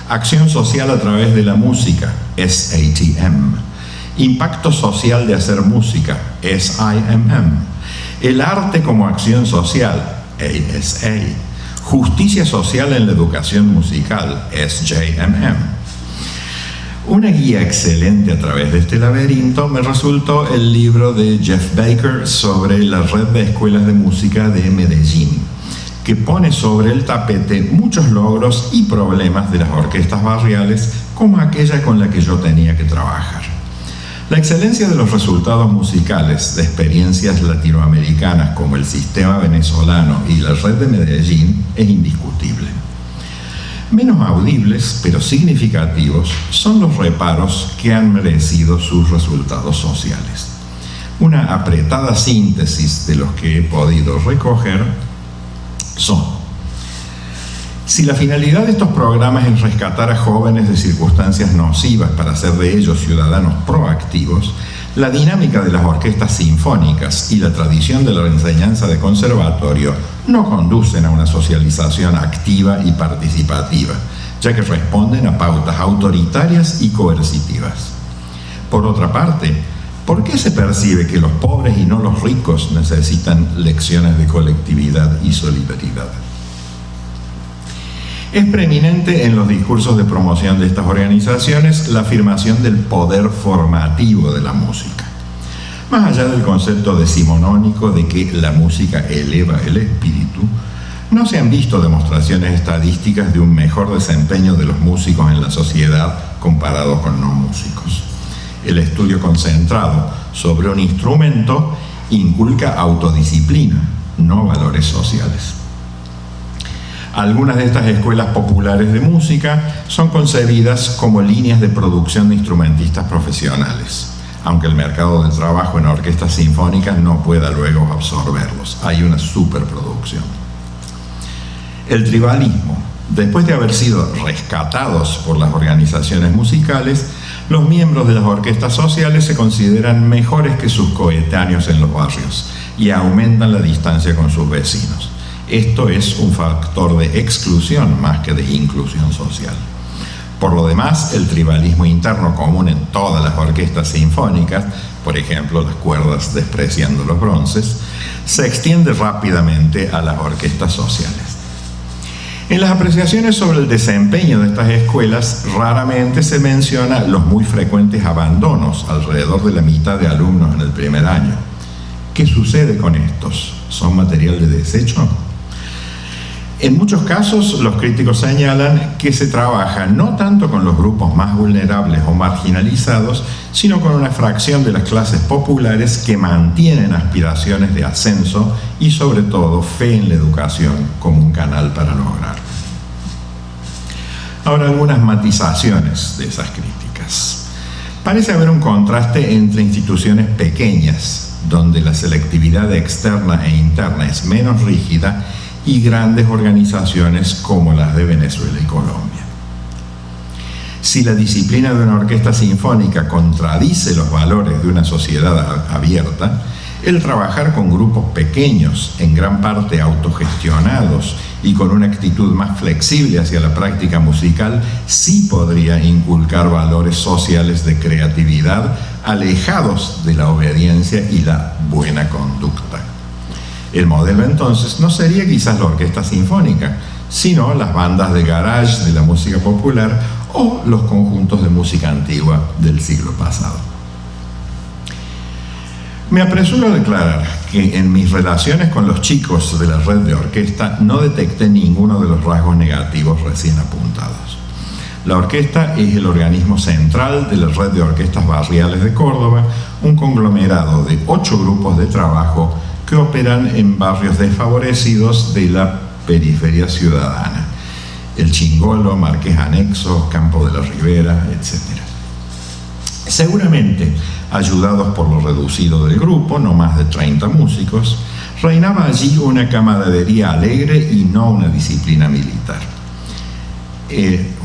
acción social a través de la música, SATM, impacto social de hacer música, SIMM, el arte como acción social, ASA, justicia social en la educación musical, SJMM. Una guía excelente a través de este laberinto me resultó el libro de Jeff Baker sobre la red de escuelas de música de Medellín, que pone sobre el tapete muchos logros y problemas de las orquestas barriales, como aquella con la que yo tenía que trabajar. La excelencia de los resultados musicales de experiencias latinoamericanas como el sistema venezolano y la red de Medellín es indiscutible. Menos audibles, pero significativos, son los reparos que han merecido sus resultados sociales. Una apretada síntesis de los que he podido recoger son: si la finalidad de estos programas es rescatar a jóvenes de circunstancias nocivas para hacer de ellos ciudadanos proactivos, la dinámica de las orquestas sinfónicas y la tradición de la enseñanza de conservatorio no conducen a una socialización activa y participativa, ya que responden a pautas autoritarias y coercitivas. Por otra parte, ¿por qué se percibe que los pobres y no los ricos necesitan lecciones de colectividad y solidaridad? Es preeminente en los discursos de promoción de estas organizaciones la afirmación del poder formativo de la música. Más allá del concepto decimonónico de que la música eleva el espíritu, no se han visto demostraciones estadísticas de un mejor desempeño de los músicos en la sociedad comparados con no músicos. El estudio concentrado sobre un instrumento inculca autodisciplina, no valores sociales. Algunas de estas escuelas populares de música son concebidas como líneas de producción de instrumentistas profesionales, aunque el mercado de trabajo en orquestas sinfónicas no pueda luego absorberlos. Hay una superproducción. El tribalismo. Después de haber sido rescatados por las organizaciones musicales, los miembros de las orquestas sociales se consideran mejores que sus coetáneos en los barrios y aumentan la distancia con sus vecinos. Esto es un factor de exclusión más que de inclusión social. Por lo demás, el tribalismo interno común en todas las orquestas sinfónicas, por ejemplo, las cuerdas despreciando los bronces, se extiende rápidamente a las orquestas sociales. En las apreciaciones sobre el desempeño de estas escuelas, raramente se menciona los muy frecuentes abandonos, alrededor de la mitad de alumnos en el primer año. ¿Qué sucede con estos? ¿Son material de desecho? En muchos casos, los críticos señalan que se trabaja no tanto con los grupos más vulnerables o marginalizados, sino con una fracción de las clases populares que mantienen aspiraciones de ascenso y, sobre todo, fe en la educación como un canal para lograrlo. Ahora, algunas matizaciones de esas críticas. Parece haber un contraste entre instituciones pequeñas, donde la selectividad externa e interna es menos rígida, y grandes organizaciones como las de Venezuela y Colombia. Si la disciplina de una orquesta sinfónica contradice los valores de una sociedad abierta, el trabajar con grupos pequeños, en gran parte autogestionados y con una actitud más flexible hacia la práctica musical, sí podría inculcar valores sociales de creatividad alejados de la obediencia y la buena conducta. El modelo entonces no sería quizás la orquesta sinfónica, sino las bandas de garage de la música popular o los conjuntos de música antigua del siglo pasado. Me apresuro a declarar que en mis relaciones con los chicos de la red de orquesta no detecté ninguno de los rasgos negativos recién apuntados. La orquesta es el organismo central de la red de orquestas barriales de Córdoba, un conglomerado de 8 grupos de trabajo que operan en barrios desfavorecidos de la periferia ciudadana: El Chingolo, Marqués Anexo, Campo de la Ribera, etc. Seguramente, ayudados por lo reducido del grupo, no más de 30 músicos, reinaba allí una camaradería alegre y no una disciplina militar.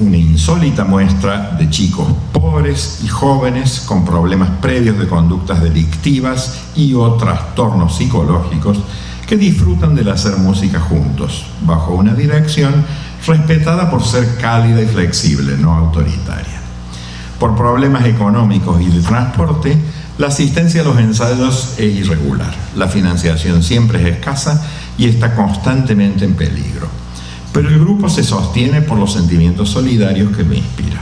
Una insólita muestra de chicos pobres y jóvenes con problemas previos de conductas delictivas y o trastornos psicológicos que disfrutan del hacer música juntos, bajo una dirección respetada por ser cálida y flexible, no autoritaria. Por problemas económicos y de transporte, la asistencia a los ensayos es irregular, la financiación siempre es escasa y está constantemente en peligro. Pero el grupo se sostiene por los sentimientos solidarios que lo inspira.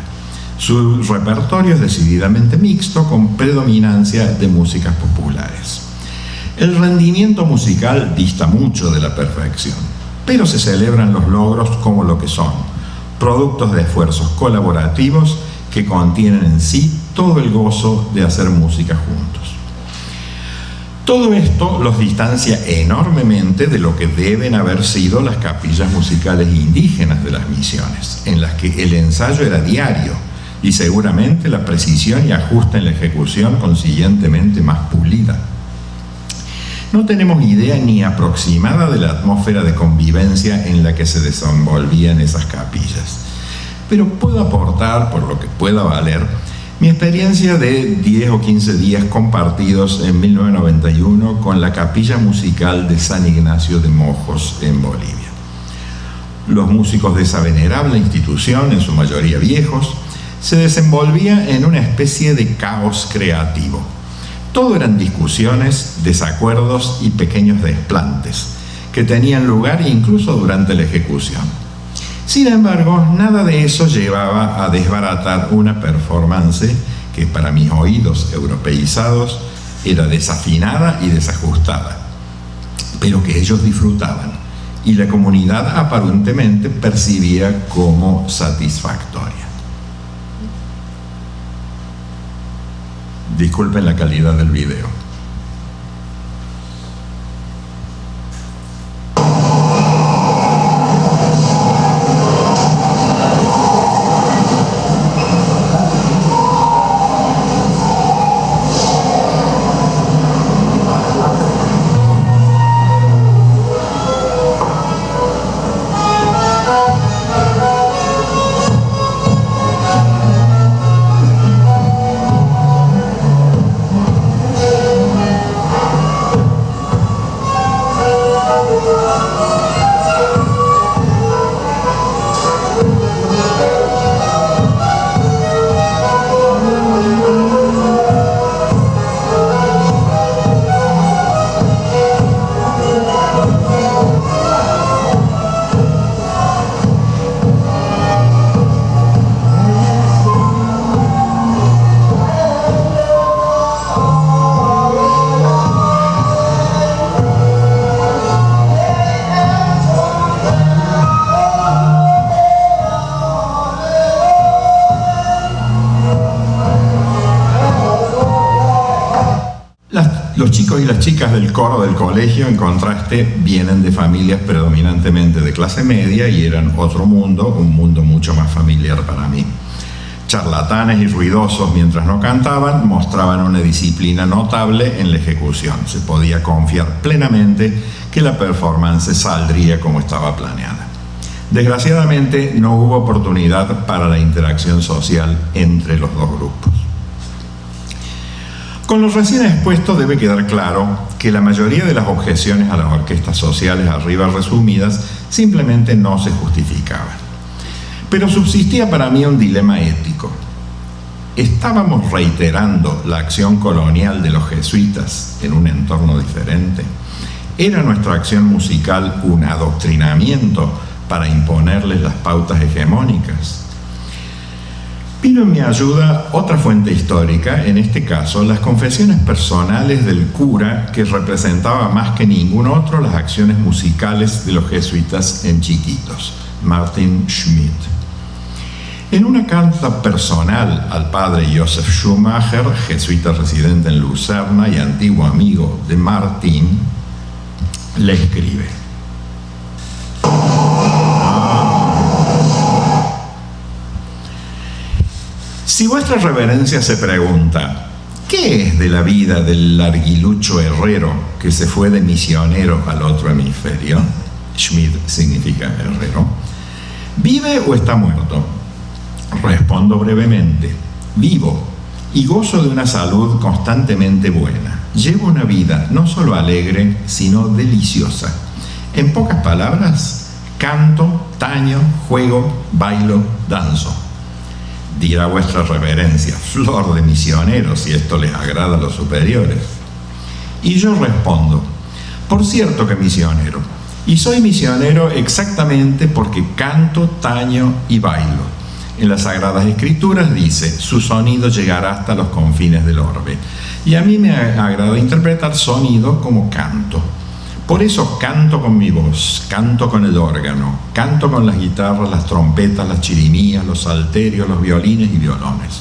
Su repertorio es decididamente mixto, con predominancia de músicas populares. El rendimiento musical dista mucho de la perfección, pero se celebran los logros como lo que son: productos de esfuerzos colaborativos que contienen en sí todo el gozo de hacer música juntos. Todo esto los distancia enormemente de lo que deben haber sido las capillas musicales indígenas de las misiones, en las que el ensayo era diario y seguramente la precisión y ajuste en la ejecución consiguientemente más pulida. No tenemos idea ni aproximada de la atmósfera de convivencia en la que se desenvolvían esas capillas, pero puedo aportar, por lo que pueda valer, mi experiencia de 10 o 15 días compartidos en 1991 con la Capilla Musical de San Ignacio de Mojos en Bolivia. Los músicos de esa venerable institución, en su mayoría viejos, se desenvolvía en una especie de caos creativo. Todo eran discusiones, desacuerdos y pequeños desplantes que tenían lugar incluso durante la ejecución. Sin embargo, nada de eso llevaba a desbaratar una performance que para mis oídos europeizados era desafinada y desajustada, pero que ellos disfrutaban y la comunidad aparentemente percibía como satisfactoria. Disculpen la calidad del video. Los chicos y las chicas del coro del colegio, en contraste, vienen de familias predominantemente de clase media y eran otro mundo, un mundo mucho más familiar para mí. Charlatanes y ruidosos mientras no cantaban, mostraban una disciplina notable en la ejecución. Se podía confiar plenamente que la performance saldría como estaba planeada. Desgraciadamente, no hubo oportunidad para la interacción social entre los dos grupos. Con lo recién expuesto debe quedar claro que la mayoría de las objeciones a las orquestas sociales arriba resumidas simplemente no se justificaban. Pero subsistía para mí un dilema ético. ¿Estábamos reiterando la acción colonial de los jesuitas en un entorno diferente? ¿Era nuestra acción musical un adoctrinamiento para imponerles las pautas hegemónicas? Vino en mi ayuda otra fuente histórica, en este caso las confesiones personales del cura que representaba más que ningún otro las acciones musicales de los jesuitas en Chiquitos, Martin Schmidt. En una carta personal al padre Joseph Schumacher, jesuita residente en Lucerna y antiguo amigo de Martin, le escribe: si vuestra reverencia se pregunta, ¿qué es de la vida del larguilucho herrero que se fue de misionero al otro hemisferio? Schmidt significa herrero. ¿Vive o está muerto? Respondo brevemente: vivo, y gozo de una salud constantemente buena. Llevo una vida no solo alegre, sino deliciosa. En pocas palabras, canto, taño, juego, bailo, danzo. Dirá vuestra reverencia, flor de misionero, si esto les agrada a los superiores. Y yo respondo: por cierto que misionero, y soy misionero exactamente porque canto, taño y bailo. En las Sagradas Escrituras dice: su sonido llegará hasta los confines del orbe. Y a mí me agrada interpretar sonido como canto. Por eso canto con mi voz, canto con el órgano, canto con las guitarras, las trompetas, las chirimías, los salterios, los violines y violones.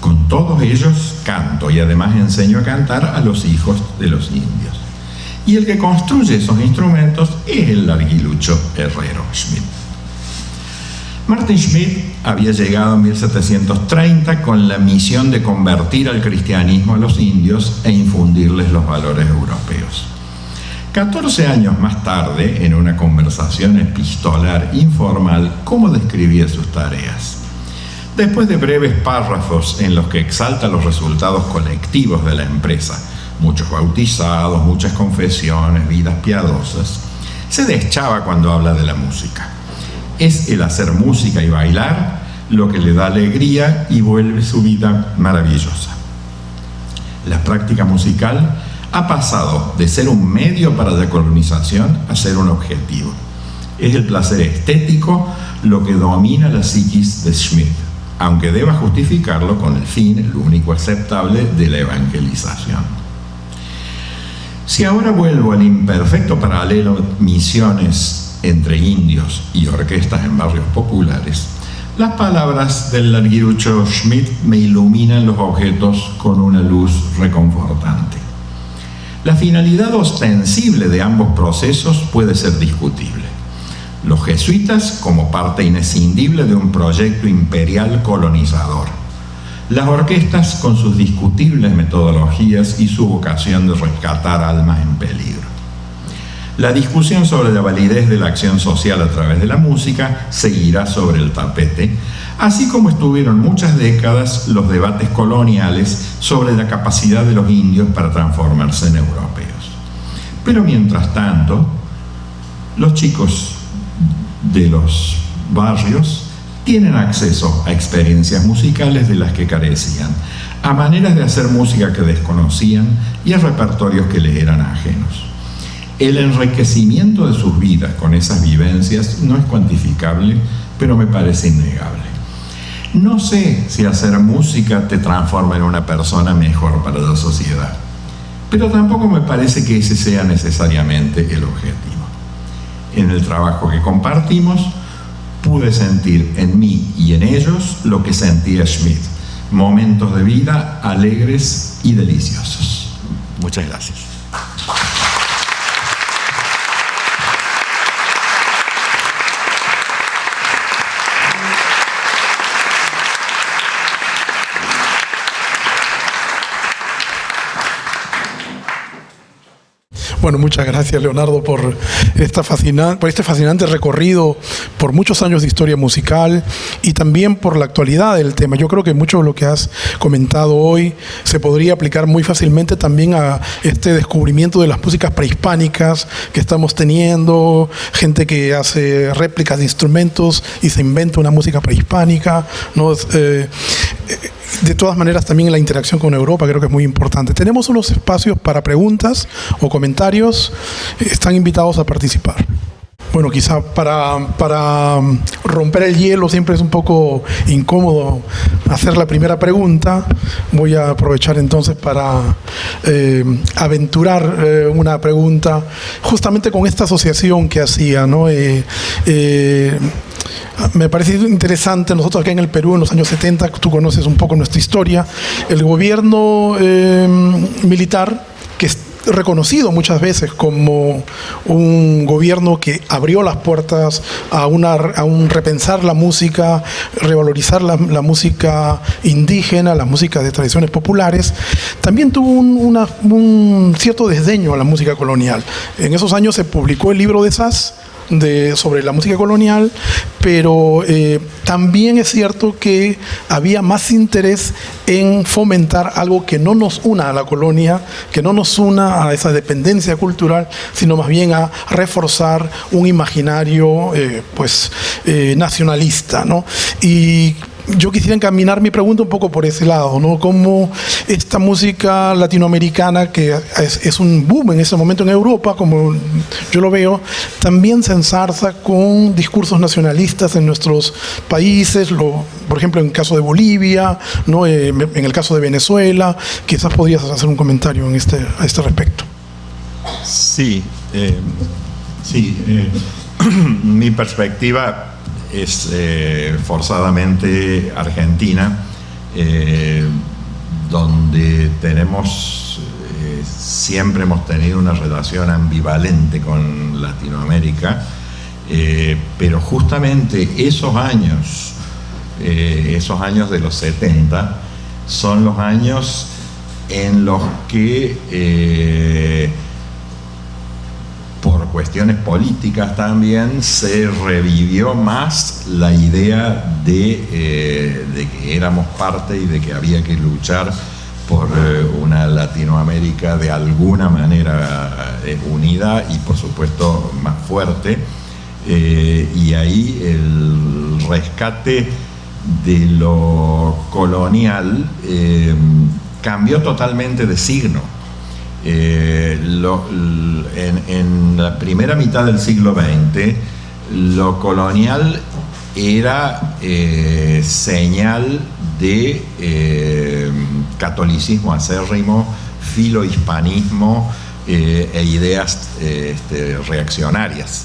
Con todos ellos canto y además enseño a cantar a los hijos de los indios. Y el que construye esos instrumentos es el larguilucho herrero Schmidt. Martin Schmidt había llegado en 1730 con la misión de convertir al cristianismo a los indios e infundirles los valores europeos. 14 años más tarde, en una conversación epistolar informal, ¿cómo describía sus tareas? Después de breves párrafos en los que exalta los resultados colectivos de la empresa, muchos bautizados, muchas confesiones, vidas piadosas, se deschaba cuando habla de la música. Es el hacer música y bailar lo que le da alegría y vuelve su vida maravillosa. La práctica musical ha pasado de ser un medio para la colonización a ser un objetivo. Es el placer estético lo que domina la psiquis de Schmidt, aunque deba justificarlo con el fin, el único aceptable, de la evangelización. Si ahora vuelvo al imperfecto paralelo misiones entre indios y orquestas en barrios populares, las palabras del larguirucho Schmidt me iluminan los objetos con una luz reconfortante. La finalidad ostensible de ambos procesos puede ser discutible. Los jesuitas como parte inescindible de un proyecto imperial colonizador. Las orquestas con sus discutibles metodologías y su vocación de rescatar almas en peligro. La discusión sobre la validez de la acción social a través de la música seguirá sobre el tapete, así como estuvieron muchas décadas los debates coloniales sobre la capacidad de los indios para transformarse en europeos. Pero mientras tanto, los chicos de los barrios tienen acceso a experiencias musicales de las que carecían, a maneras de hacer música que desconocían y a repertorios que les eran ajenos. El enriquecimiento de sus vidas con esas vivencias no es cuantificable, pero me parece innegable. No sé si hacer música te transforma en una persona mejor para la sociedad, pero tampoco me parece que ese sea necesariamente el objetivo. En el trabajo que compartimos, pude sentir en mí y en ellos lo que sentía Schmidt, momentos de vida alegres y deliciosos. Muchas gracias. Bueno, muchas gracias, Leonardo, por este fascinante recorrido por muchos años de historia musical y también por la actualidad del tema. Yo creo que mucho de lo que has comentado hoy se podría aplicar muy fácilmente también a este descubrimiento de las músicas prehispánicas que estamos teniendo, gente que hace réplicas de instrumentos y se inventa una música prehispánica, ¿no? De todas maneras, también la interacción con Europa creo que es muy importante. Tenemos unos espacios para preguntas o comentarios. Están invitados a participar. Bueno, quizá para romper el hielo siempre es un poco incómodo hacer la primera pregunta. Voy a aprovechar entonces para aventurar una pregunta justamente con esta asociación que hacía, ¿no? Me parece interesante, nosotros acá en el Perú en los años 70, tú conoces un poco nuestra historia, el gobierno militar, que es reconocido muchas veces como un gobierno que abrió las puertas a un repensar la música, revalorizar la música indígena, la música de tradiciones populares, también tuvo un cierto desdeño a la música colonial. En esos años se publicó el libro de Sas sobre la música colonial, pero también es cierto que había más interés en fomentar algo que no nos una a la colonia, que no nos una a esa dependencia cultural, sino más bien a reforzar un imaginario nacionalista, ¿no? Y yo quisiera encaminar mi pregunta un poco por ese lado, ¿no? Cómo esta música latinoamericana, que es un boom en ese momento en Europa, como yo lo veo, también se ensarza con discursos nacionalistas en nuestros países, por ejemplo, en el caso de Bolivia, ¿no? En el caso de Venezuela. Quizás podrías hacer un comentario a este respecto. Sí, mi perspectiva es forzadamente argentina, donde siempre hemos tenido una relación ambivalente con Latinoamérica, pero justamente esos años de los 70 son los años en los que por cuestiones políticas también se revivió más la idea de que éramos parte y de que había que luchar por una Latinoamérica de alguna manera unida y por supuesto más fuerte, y ahí el rescate de lo colonial cambió totalmente de signo. En la primera mitad del siglo XX, lo colonial era señal de catolicismo acérrimo, filohispanismo e ideas reaccionarias,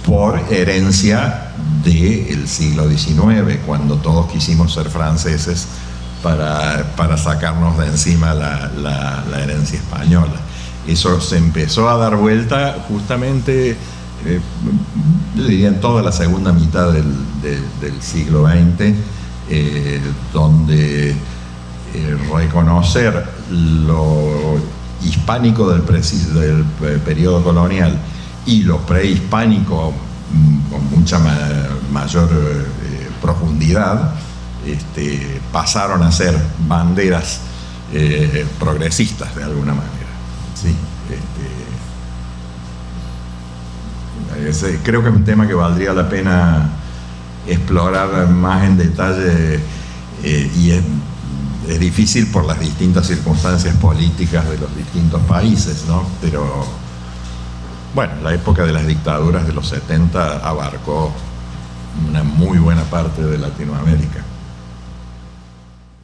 por herencia del siglo XIX, cuando todos quisimos ser franceses para sacarnos de encima la herencia española. Eso se empezó a dar vuelta justamente, yo diría, en toda la segunda mitad del siglo XX, donde reconocer lo hispánico del periodo colonial y lo prehispánico con mucha mayor profundidad, pasaron a ser banderas progresistas de alguna manera. Sí, creo que es un tema que valdría la pena explorar más en detalle, y es difícil por las distintas circunstancias políticas de los distintos países, ¿no? Pero bueno, la época de las dictaduras de los 70 abarcó una muy buena parte de Latinoamérica.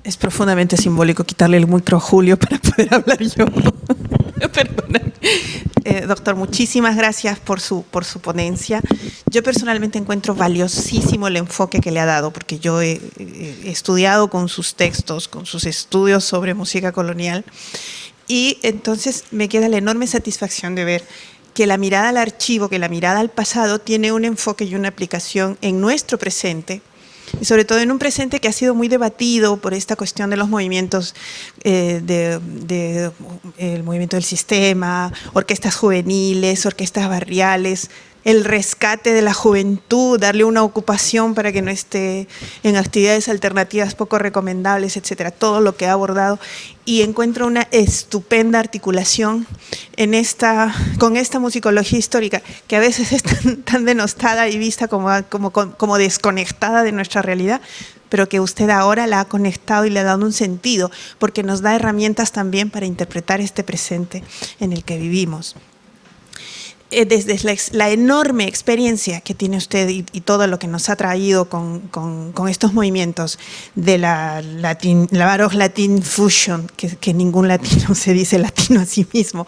Es profundamente simbólico quitarle el micro a Julio para poder hablar yo. Perdóname. Doctor, muchísimas gracias por su ponencia. Yo personalmente encuentro valiosísimo el enfoque que le ha dado, porque yo he estudiado con sus textos, con sus estudios sobre música colonial, y entonces me queda la enorme satisfacción de ver que la mirada al archivo, que la mirada al pasado tiene un enfoque y una aplicación en nuestro presente, y sobre todo en un presente que ha sido muy debatido por esta cuestión de los movimientos, el movimiento del sistema, orquestas juveniles, orquestas barriales, el rescate de la juventud, darle una ocupación para que no esté en actividades alternativas poco recomendables, etcétera, todo lo que ha abordado, y encuentro una estupenda articulación con esta musicología histórica, que a veces es tan denostada y vista como desconectada de nuestra realidad, pero que usted ahora la ha conectado y le ha dado un sentido, porque nos da herramientas también para interpretar este presente en el que vivimos. Desde la enorme experiencia que tiene usted y todo lo que nos ha traído con estos movimientos de la Baroque Latin Fusion, que ningún latino se dice latino a sí mismo,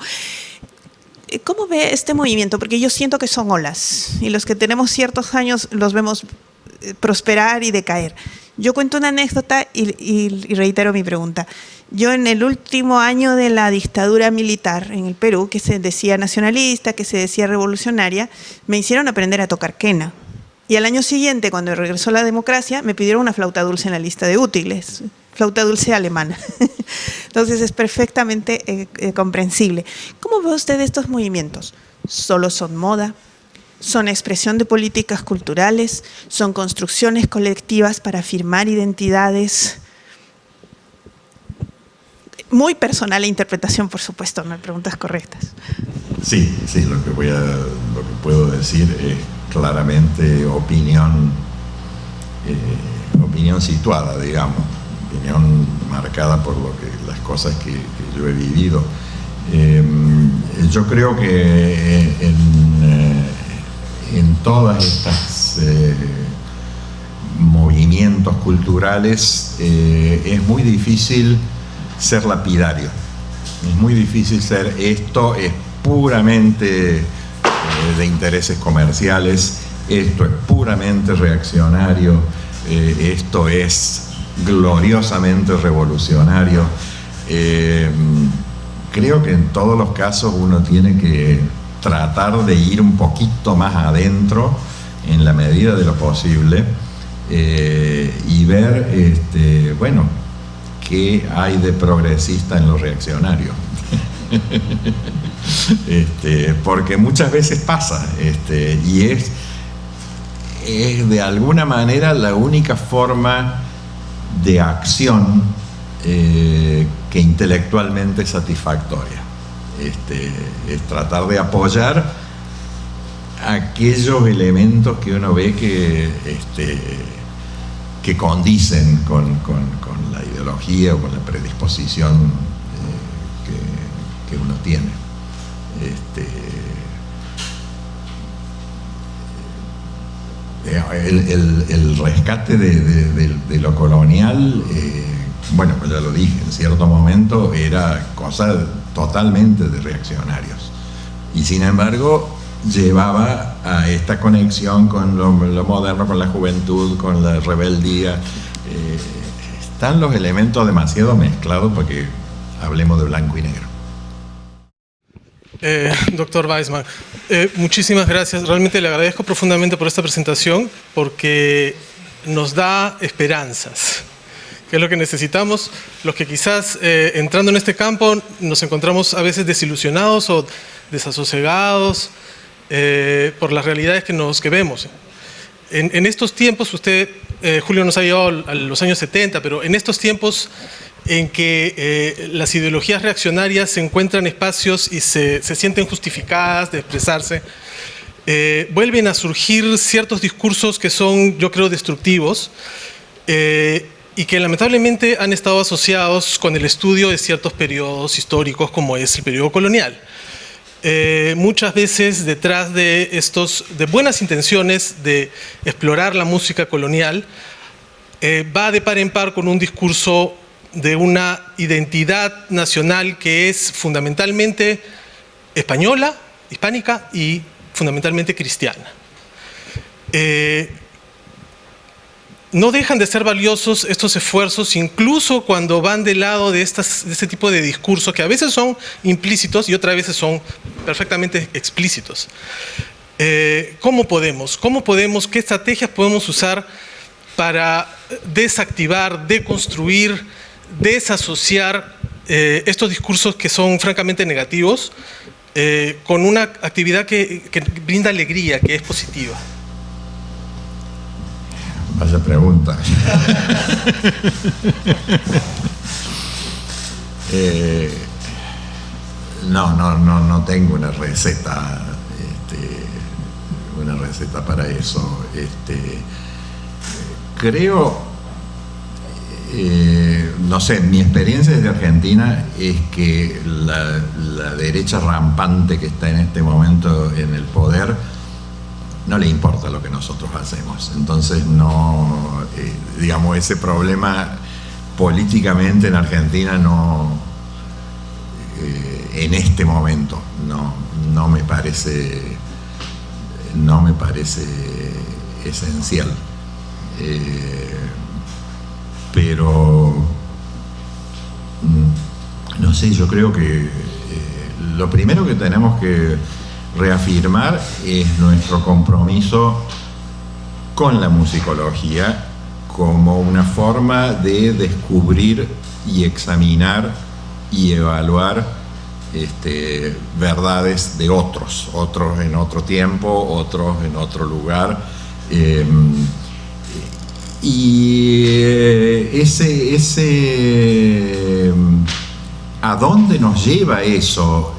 ¿cómo ve este movimiento? Porque yo siento que son olas, y los que tenemos ciertos años los vemos prosperar y decaer. Yo cuento una anécdota y reitero mi pregunta. Yo en el último año de la dictadura militar en el Perú, que se decía nacionalista, que se decía revolucionaria, me hicieron aprender a tocar quena. Y al año siguiente, cuando regresó la democracia, me pidieron una flauta dulce en la lista de útiles, flauta dulce alemana. Entonces es perfectamente comprensible. ¿Cómo ve usted estos movimientos? ¿Solo son moda? ¿Son expresión de políticas culturales? ¿Son construcciones colectivas para afirmar identidades? Muy personal la interpretación, por supuesto, no hay preguntas correctas. Sí, lo que puedo decir es claramente opinión situada, digamos, opinión marcada por las cosas que yo he vivido. Yo creo que en todas estas movimientos culturales es muy difícil ser lapidario, es muy difícil esto es puramente de intereses comerciales, esto es puramente reaccionario, esto es gloriosamente revolucionario. Creo que en todos los casos uno tiene que tratar de ir un poquito más adentro en la medida de lo posible y ver, qué hay de progresista en lo reaccionario. Porque muchas veces pasa, y es de alguna manera la única forma de acción que intelectualmente es satisfactoria. Es tratar de apoyar aquellos elementos que uno ve que condicen con la ideología o con la predisposición que uno tiene. El rescate de lo colonial, pues ya lo dije, en cierto momento era cosa totalmente de reaccionarios, y sin embargo llevaba a esta conexión con lo moderno, con la juventud, con la rebeldía. Están los elementos demasiado mezclados para que hablemos de blanco y negro. Doctor Weissman, muchísimas gracias. Realmente le agradezco profundamente por esta presentación, porque nos da esperanzas, que es lo que necesitamos, los que quizás entrando en este campo nos encontramos a veces desilusionados o desasosegados por las realidades que vemos. En estos tiempos, Julio nos ha llevado a los años 70, pero en estos tiempos en que las ideologías reaccionarias se encuentran espacios y se sienten justificadas de expresarse, vuelven a surgir ciertos discursos que son, yo creo, destructivos, y que lamentablemente han estado asociados con el estudio de ciertos periodos históricos, como es el periodo colonial. Muchas veces detrás de buenas intenciones de explorar la música colonial, va de par en par con un discurso de una identidad nacional que es fundamentalmente española, hispánica y fundamentalmente cristiana. No dejan de ser valiosos estos esfuerzos, incluso cuando van del lado de este tipo de discursos que a veces son implícitos y otras veces son perfectamente explícitos. ¿Cómo podemos? ¿Qué estrategias podemos usar para desactivar, deconstruir, desasociar estos discursos que son francamente negativos con una actividad que brinda alegría, que es positiva? Vaya pregunta. No tengo una receta, para eso. Creo, no sé, mi experiencia desde Argentina es que la derecha rampante que está en este momento en el poder no le importa lo que nosotros hacemos. Entonces no, digamos, ese problema políticamente en Argentina no, en este momento no me parece esencial. Pero no sé, yo creo que lo primero que tenemos que reafirmar es nuestro compromiso con la musicología como una forma de descubrir y examinar y evaluar verdades de otros en otro tiempo, otros en otro lugar. ¿A dónde nos lleva eso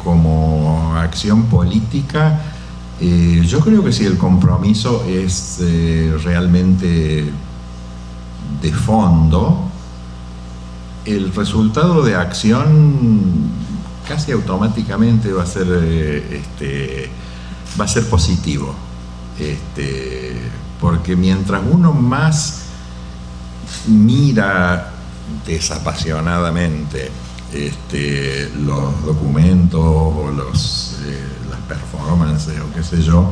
como acción política? Yo creo que si el compromiso es realmente de fondo, el resultado de acción casi automáticamente va a ser positivo. Porque mientras uno más mira desapasionadamente los documentos o las performances o qué sé yo,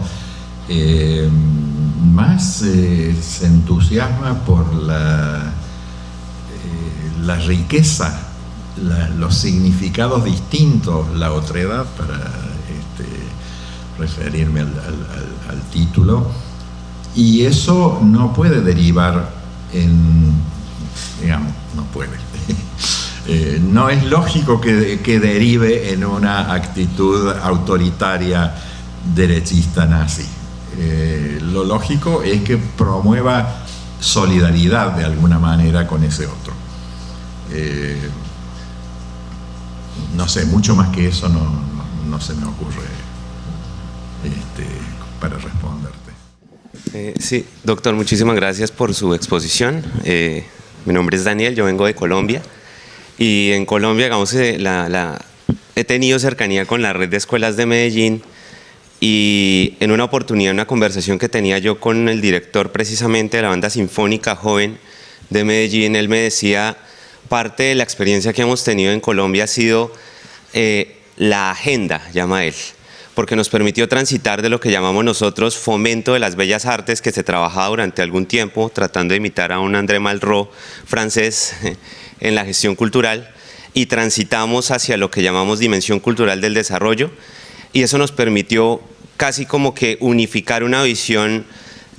más se entusiasma por la riqueza, los significados distintos, la otredad, para referirme al título, y eso no puede derivar no puede. No es lógico que derive en una actitud autoritaria derechista nazi. Lo lógico es que promueva solidaridad de alguna manera con ese otro. No sé, mucho más que eso no se me ocurre para responderte. Sí, doctor, muchísimas gracias por su exposición. Mi nombre es Daniel, yo vengo de Colombia, y en Colombia, digamos, he tenido cercanía con la red de escuelas de Medellín, y en una oportunidad, una conversación que tenía yo con el director precisamente de la banda sinfónica joven de Medellín, él me decía, parte de la experiencia que hemos tenido en Colombia ha sido la agenda, llama él, porque nos permitió transitar de lo que llamamos nosotros fomento de las bellas artes, que se trabajaba durante algún tiempo tratando de imitar a un André Malraux francés en la gestión cultural, y transitamos hacia lo que llamamos dimensión cultural del desarrollo, y eso nos permitió casi como que unificar una visión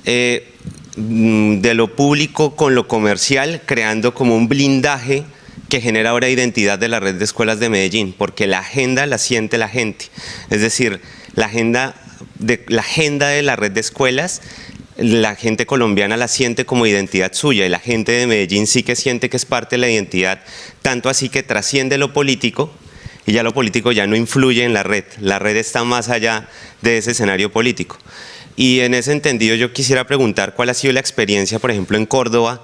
de lo público con lo comercial, creando como un blindaje que genera ahora identidad de la red de escuelas de Medellín, porque la agenda la siente la gente. Es decir, la agenda de la red de escuelas, la gente colombiana la siente como identidad suya, y la gente de Medellín sí que siente que es parte de la identidad, tanto así que trasciende lo político, y ya lo político ya no influye en la red está más allá de ese escenario político. Y en ese entendido yo quisiera preguntar cuál ha sido la experiencia, por ejemplo, en Córdoba,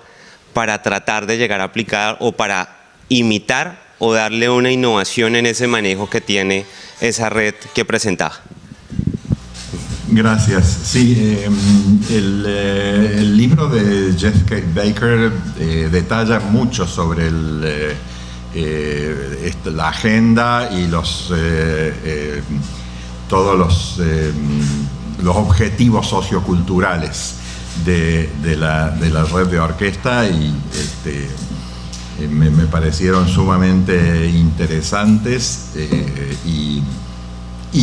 para tratar de llegar a aplicar o para imitar o darle una innovación en ese manejo que tiene esa red que presentaba. Gracias. Sí, el libro de Jeff Kate Baker detalla mucho sobre la agenda y todos los objetivos socioculturales de la red de orquesta, y me parecieron sumamente interesantes y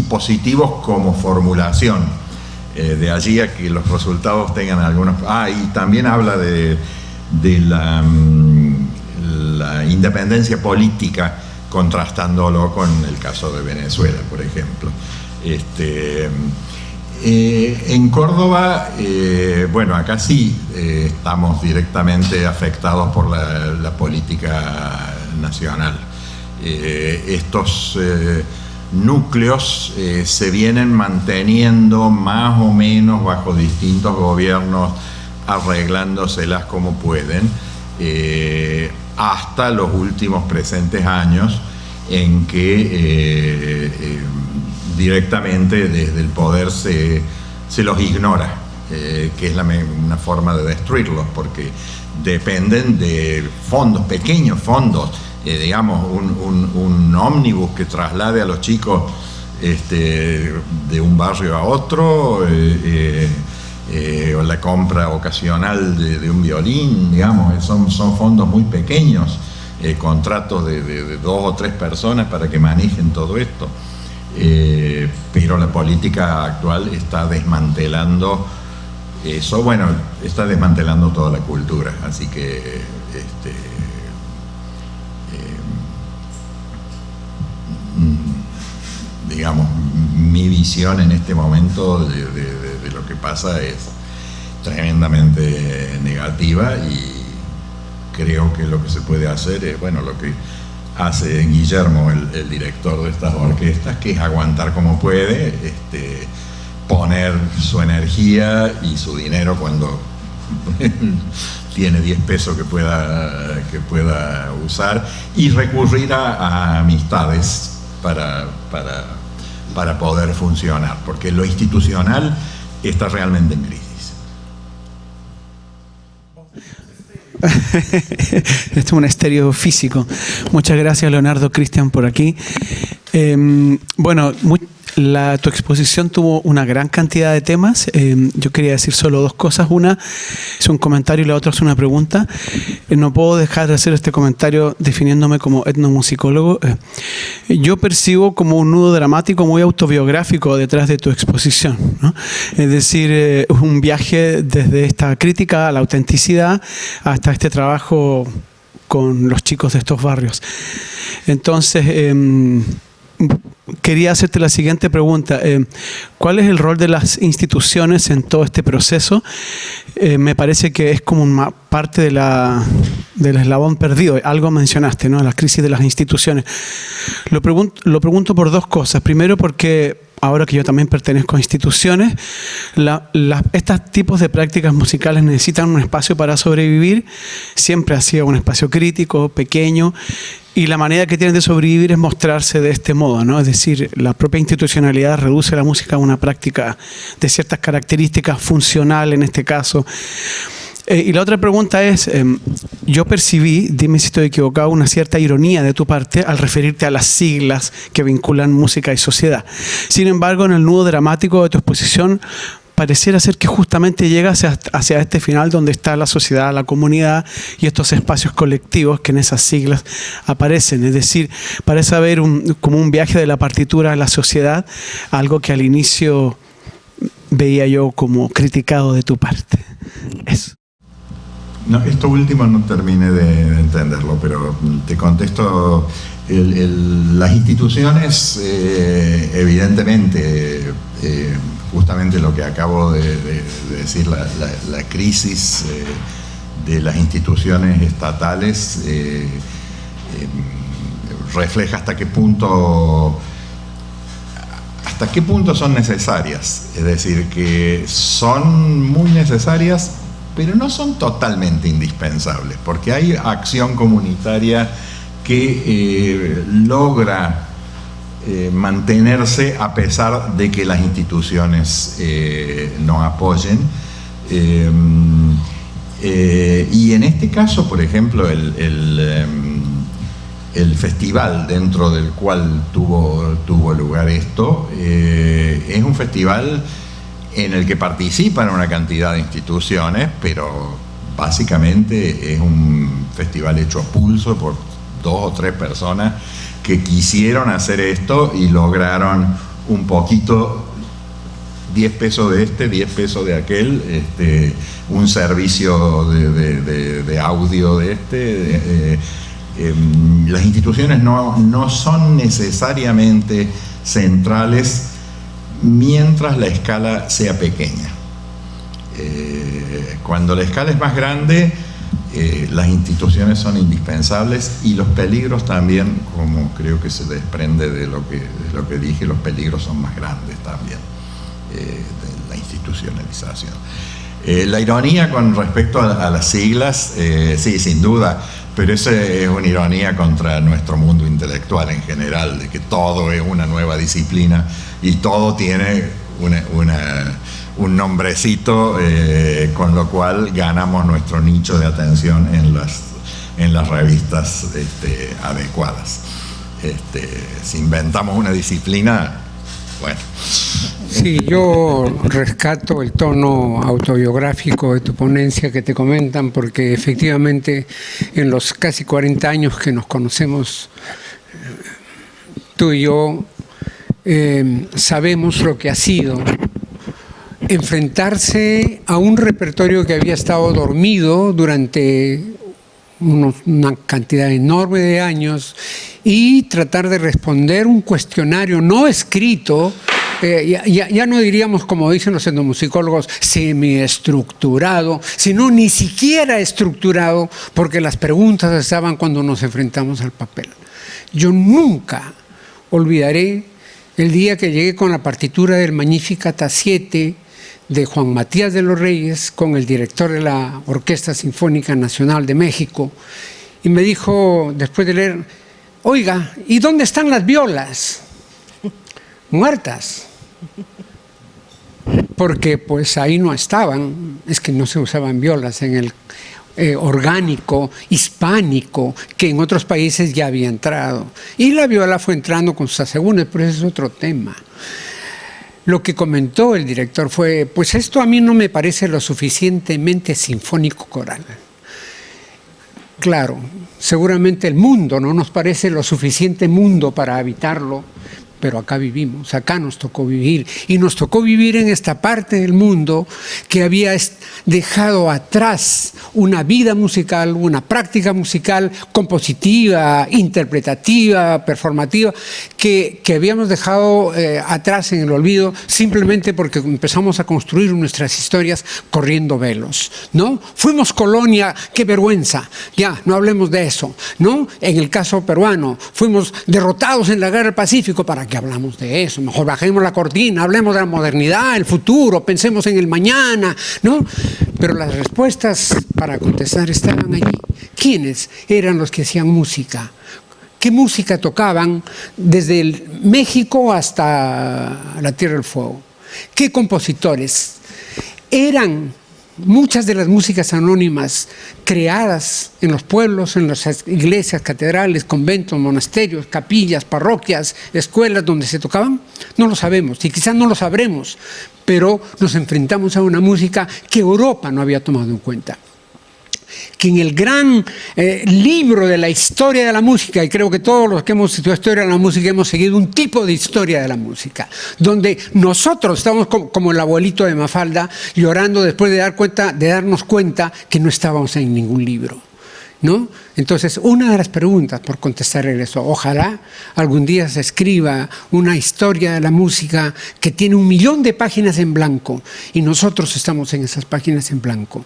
positivos como formulación. De allí a que los resultados tengan algunos... y también habla de la independencia política, contrastándolo con el caso de Venezuela, por ejemplo. En Córdoba, bueno, acá sí estamos directamente afectados por la política nacional. Estos núcleos se vienen manteniendo más o menos bajo distintos gobiernos, arreglándoselas como pueden, hasta los últimos presentes años, en que directamente desde el poder se los ignora, que es una forma de destruirlos, porque dependen de fondos, pequeños fondos, digamos, un ómnibus que traslade a los chicos de un barrio a otro, o la compra ocasional de un violín, digamos, son fondos muy pequeños, contratos de 2 o 3 personas para que manejen todo esto. Pero la política actual está desmantelando eso, bueno, está desmantelando toda la cultura, así que digamos, mi visión en este momento de lo que pasa es tremendamente negativa, y creo que lo que se puede hacer es, bueno, lo que hace Guillermo, el director de estas orquestas, que es aguantar como puede, poner su energía y su dinero cuando tiene 10 pesos que pueda usar, y recurrir a amistades para poder funcionar, porque lo institucional está realmente en crisis. Esto es un estéreo físico. Muchas gracias, Leonardo, Cristian, por aquí. Bueno, tu exposición tuvo una gran cantidad de temas. Yo quería decir solo 2 cosas. Una es un comentario y la otra es una pregunta. No puedo dejar de hacer este comentario definiéndome como etnomusicólogo. Yo percibo como un nudo dramático muy autobiográfico detrás de tu exposición, ¿no? Es decir, un viaje desde esta crítica a la autenticidad hasta este trabajo con los chicos de estos barrios. Entonces, quería hacerte la siguiente pregunta. ¿Cuál es el rol de las instituciones en todo este proceso? Me parece que es como una parte del eslabón perdido. Algo mencionaste, ¿no? La crisis de las instituciones. Lo pregunto por 2 cosas. Primero, porque ahora que yo también pertenezco a instituciones, estos tipos de prácticas musicales necesitan un espacio para sobrevivir. Siempre ha sido un espacio crítico, pequeño, y la manera que tienen de sobrevivir es mostrarse de este modo, ¿no? Es decir, la propia institucionalidad reduce la música a una práctica de ciertas características, funcional en este caso. Y la otra pregunta es, yo percibí, dime si estoy equivocado, una cierta ironía de tu parte al referirte a las siglas que vinculan música y sociedad. Sin embargo, en el nudo dramático de tu exposición, pareciera ser que justamente llega hacia este final donde está la sociedad, la comunidad y estos espacios colectivos que en esas siglas aparecen. Es decir, parece haber como un viaje de la partitura a la sociedad, algo que al inicio veía yo como criticado de tu parte. Eso. No, esto último no terminé de entenderlo, pero te contesto. Las instituciones, evidentemente, justamente lo que acabo de decir, la crisis de las instituciones estatales refleja hasta qué punto son necesarias. Es decir, que son muy necesarias, pero no son totalmente indispensables, porque hay acción comunitaria que logra mantenerse a pesar de que las instituciones no apoyen. Y en este caso, por ejemplo, el festival dentro del cual tuvo lugar esto es un festival en el que participan una cantidad de instituciones, pero básicamente es un festival hecho a pulso por 2 o 3 personas que quisieron hacer esto y lograron un poquito, 10 pesos de este, 10 pesos de aquel, un servicio de audio de este. Las instituciones no son necesariamente centrales mientras la escala sea pequeña. Cuando la escala es más grande, las instituciones son indispensables y los peligros también, como creo que se desprende de lo que dije, los peligros son más grandes también de la institucionalización. La ironía con respecto a las siglas, sí, sin duda, pero esa es una ironía contra nuestro mundo intelectual en general, de que todo es una nueva disciplina y todo tiene un nombrecito, con lo cual ganamos nuestro nicho de atención en las revistas adecuadas. Si inventamos una disciplina, bueno. Sí, yo rescato el tono autobiográfico de tu ponencia que te comentan, porque efectivamente en los casi 40 años que nos conocemos, tú y yo sabemos lo que ha sido enfrentarse a un repertorio que había estado dormido durante una cantidad enorme de años y tratar de responder un cuestionario no escrito. Ya no diríamos, como dicen los etnomusicólogos, semiestructurado, sino ni siquiera estructurado, porque las preguntas estaban cuando nos enfrentamos al papel. Yo nunca olvidaré el día que llegué con la partitura del Magnificat 7 de Juan Matías de los Reyes, con el director de la Orquesta Sinfónica Nacional de México, y me dijo, después de leer, oiga, ¿y dónde están las violas? Muertas. Porque pues ahí no estaban, es que no se usaban violas en el orgánico hispánico que en otros países ya había entrado, y la viola fue entrando con sus asegúnes, pero ese es otro tema. Lo que comentó el director fue, pues esto a mí no me parece lo suficientemente sinfónico coral. Claro, seguramente el mundo no nos parece lo suficiente mundo para habitarlo, pero acá vivimos, acá nos tocó vivir, y nos tocó vivir en esta parte del mundo que había dejado atrás una vida musical, una práctica musical compositiva, interpretativa, performativa, que habíamos dejado atrás en el olvido simplemente porque empezamos a construir nuestras historias corriendo velos, ¿no? Fuimos colonia, qué vergüenza, ya, no hablemos de eso, ¿no? En el caso peruano, fuimos derrotados en la Guerra del Pacífico, ¿para qué hablamos de eso? Mejor bajemos la cortina, hablemos de la modernidad, el futuro, pensemos en el mañana, ¿no? Pero las respuestas para contestar estaban allí. ¿Quiénes eran los que hacían música? ¿Qué música tocaban desde México hasta la Tierra del Fuego? ¿Qué compositores? Eran muchas de las músicas anónimas creadas en los pueblos, en las iglesias, catedrales, conventos, monasterios, capillas, parroquias, escuelas donde se tocaban. No lo sabemos y quizás no lo sabremos, pero nos enfrentamos a una música que Europa no había tomado en cuenta. Que en el gran libro de la historia de la música, y creo que todos los que hemos estudiado historia de la música hemos seguido un tipo de historia de la música, donde nosotros estamos como el abuelito de Mafalda llorando después de darnos cuenta que no estábamos en ningún libro, ¿no? Entonces, una de las preguntas, por contestar eso, ojalá algún día se escriba una historia de la música que tiene 1.000.000 de páginas en blanco y nosotros estamos en esas páginas en blanco.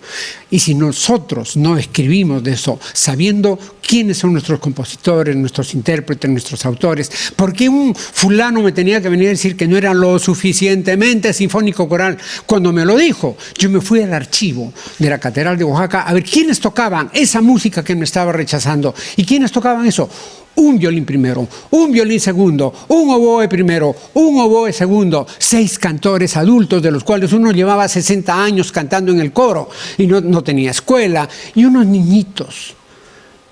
Y si nosotros no escribimos de eso, sabiendo quiénes son nuestros compositores, nuestros intérpretes, nuestros autores, ¿por qué un fulano me tenía que venir a decir que no era lo suficientemente sinfónico coral? Cuando me lo dijo, yo me fui al archivo de la Catedral de Oaxaca a ver quiénes tocaban esa música que me estaba rechazando. ¿Y quiénes tocaban eso? Un violín primero, un violín segundo, un oboe primero, un oboe segundo, 6 cantores adultos, de los cuales uno llevaba 60 años cantando en el coro y no tenía escuela, y unos niñitos.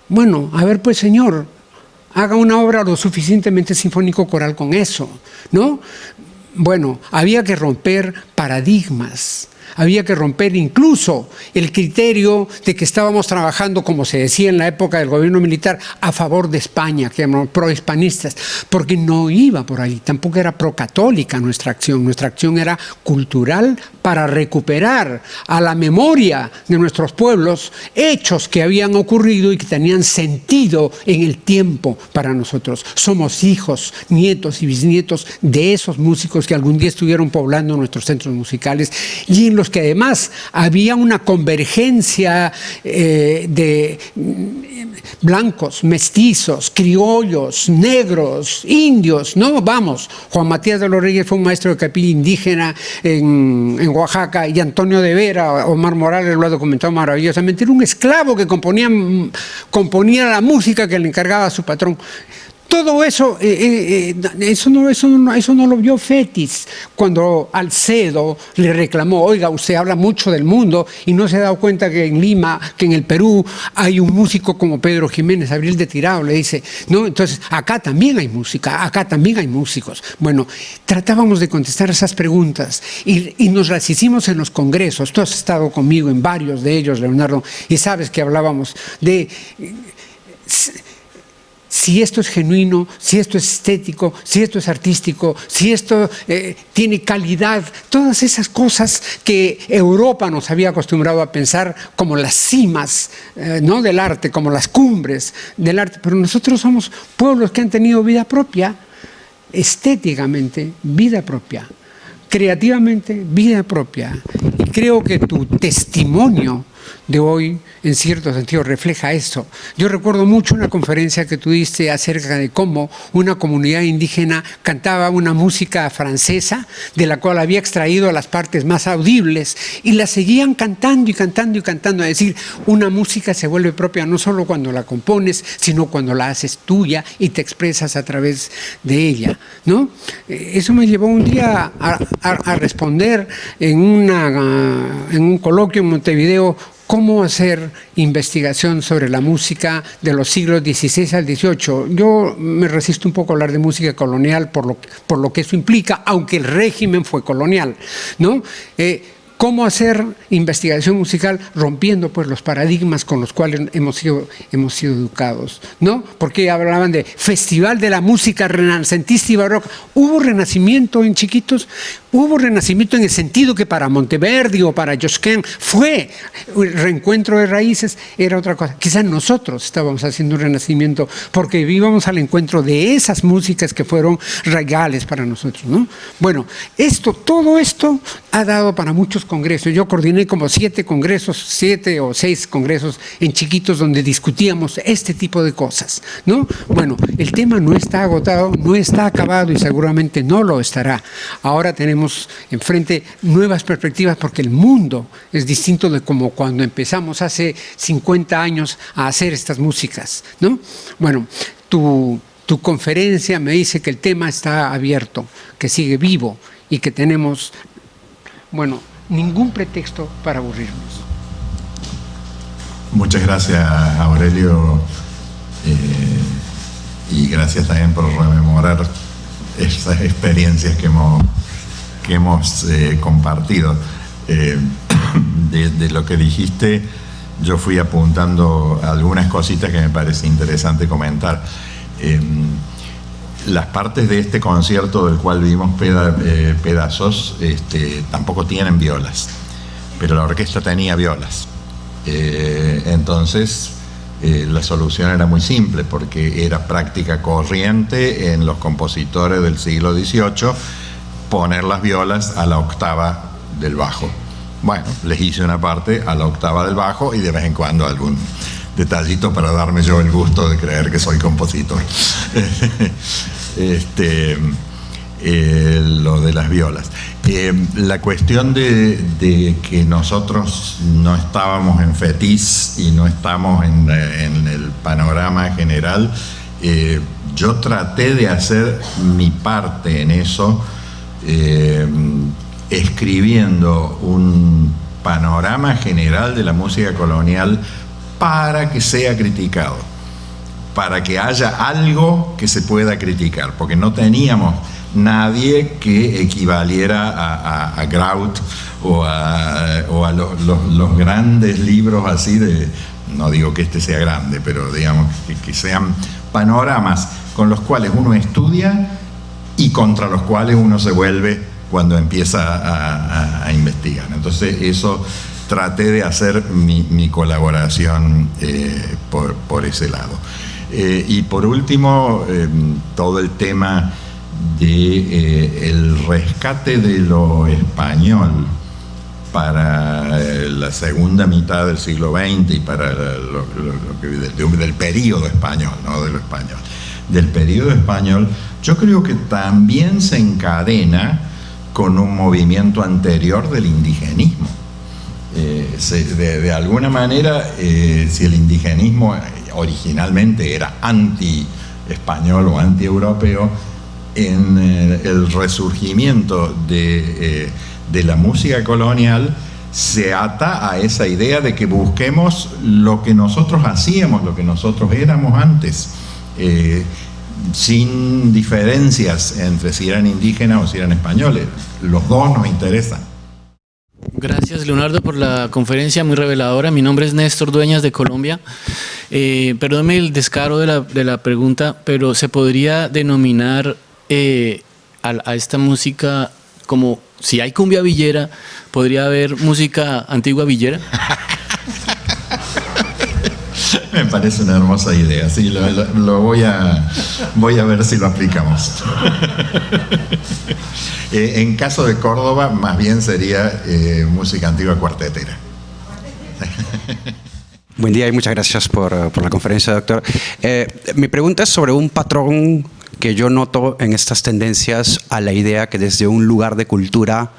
Bueno, a ver pues, señor, haga una obra lo suficientemente sinfónico-coral con eso, ¿no? Bueno, había que romper paradigmas. Había que romper incluso el criterio de que estábamos trabajando, como se decía en la época del gobierno militar, a favor de España, que éramos pro-hispanistas, porque no iba por ahí, tampoco era pro-católica nuestra acción era cultural para recuperar a la memoria de nuestros pueblos hechos que habían ocurrido y que tenían sentido en el tiempo para nosotros. Somos hijos, nietos y bisnietos de esos músicos que algún día estuvieron poblando nuestros centros musicales y en los que además había una convergencia de blancos, mestizos, criollos, negros, indios, ¿no? Vamos, Juan Matías de los Reyes fue un maestro de capilla indígena en Oaxaca, y Antonio de Vera, Omar Morales lo ha documentado maravillosamente, era un esclavo que componía la música que le encargaba a su patrón. Todo eso, eso no lo vio Fétis cuando Alcedo le reclamó: oiga, usted habla mucho del mundo y no se ha dado cuenta que en Lima, que en el Perú hay un músico como Pedro Jiménez, Abril de Tirado, le dice, no, entonces acá también hay música, acá también hay músicos. Bueno, tratábamos de contestar esas preguntas y nos las hicimos en los congresos. Tú has estado conmigo en varios de ellos, Leonardo, y sabes que hablábamos de si esto es genuino, si esto es estético, si esto es artístico, si esto tiene calidad, todas esas cosas que Europa nos había acostumbrado a pensar como las cimas, ¿no?, del arte, como las cumbres del arte. Pero nosotros somos pueblos que han tenido vida propia, estéticamente vida propia, creativamente vida propia. Y creo que tu testimonio de hoy, en cierto sentido, refleja esto. Yo recuerdo mucho una conferencia que tú diste acerca de cómo una comunidad indígena cantaba una música francesa, de la cual había extraído las partes más audibles, y la seguían cantando y cantando y cantando. Es decir, una música se vuelve propia no solo cuando la compones, sino cuando la haces tuya y te expresas a través de ella, ¿no? Eso me llevó un día a responder en un coloquio en Montevideo: ¿cómo hacer investigación sobre la música de los siglos XVI al XVIII? Yo me resisto un poco a hablar de música colonial por lo que eso implica, aunque el régimen fue colonial, ¿no? ¿Cómo hacer investigación musical rompiendo pues los paradigmas con los cuales hemos sido educados, ¿no? Porque hablaban de Festival de la Música Renacentista y Barroca. ¿Hubo renacimiento en Chiquitos? Hubo renacimiento en el sentido que para Monteverdi o para Josquin fue el reencuentro de raíces, era otra cosa. Quizás nosotros estábamos haciendo un renacimiento porque íbamos al encuentro de esas músicas que fueron regales para nosotros, ¿no? Bueno, todo esto ha dado para muchos congresos. Yo coordiné como 7 o 6 congresos en Chiquitos donde discutíamos este tipo de cosas, ¿no? Bueno, el tema no está agotado, no está acabado y seguramente no lo estará. Ahora tenemos enfrente nuevas perspectivas porque el mundo es distinto de como cuando empezamos hace 50 años a hacer estas músicas, ¿no? Bueno, tu conferencia me dice que el tema está abierto, que sigue vivo y que tenemos, bueno, ningún pretexto para aburrirnos. Muchas gracias, Aurelio, y gracias también por rememorar esas experiencias que hemos compartido. De lo que dijiste, yo fui apuntando algunas cositas que me parece interesante comentar. Las partes de este concierto del cual vimos pedazos tampoco tienen violas, pero la orquesta tenía violas. Entonces la solución era muy simple porque era práctica corriente en los compositores del siglo XVIII poner las violas a la octava del bajo. Bueno, les hice una parte a la octava del bajo y de vez en cuando algún detallito para darme yo el gusto de creer que soy compositor. lo de las violas. La cuestión de que nosotros no estábamos en Fetiz y no estamos en el panorama general, yo traté de hacer mi parte en eso, escribiendo un panorama general de la música colonial para que sea criticado, para que haya algo que se pueda criticar, porque no teníamos nadie que equivaliera a Grout o a los grandes libros así de, no digo que este sea grande, pero digamos que sean panoramas con los cuales uno estudia y contra los cuales uno se vuelve cuando empieza a investigar. Entonces eso traté de hacer mi colaboración por ese lado. Y por último, todo el tema el rescate de lo español para la segunda mitad del siglo XX y para del periodo español, no de lo español, del periodo español, yo creo que también se encadena con un movimiento anterior del indigenismo. De alguna manera, si el indigenismo originalmente era anti-español o anti-europeo, en el resurgimiento de la música colonial se ata a esa idea de que busquemos lo que nosotros hacíamos, lo que nosotros éramos antes, sin diferencias entre si eran indígenas o si eran españoles. Los dos nos interesan. Gracias, Leonardo, por la conferencia muy reveladora. Mi nombre es Néstor Dueñas, de Colombia. Perdóneme el descaro de la pregunta, pero ¿se podría denominar a esta música como, si hay cumbia villera, podría haber música antigua villera? Me parece una hermosa idea. Sí, lo voy a ver si lo aplicamos. En caso de Córdoba, más bien sería música antigua cuartetera. Buen día y muchas gracias por la conferencia, doctor. Mi pregunta es sobre un patrón que yo noto en estas tendencias a la idea que desde un lugar de cultura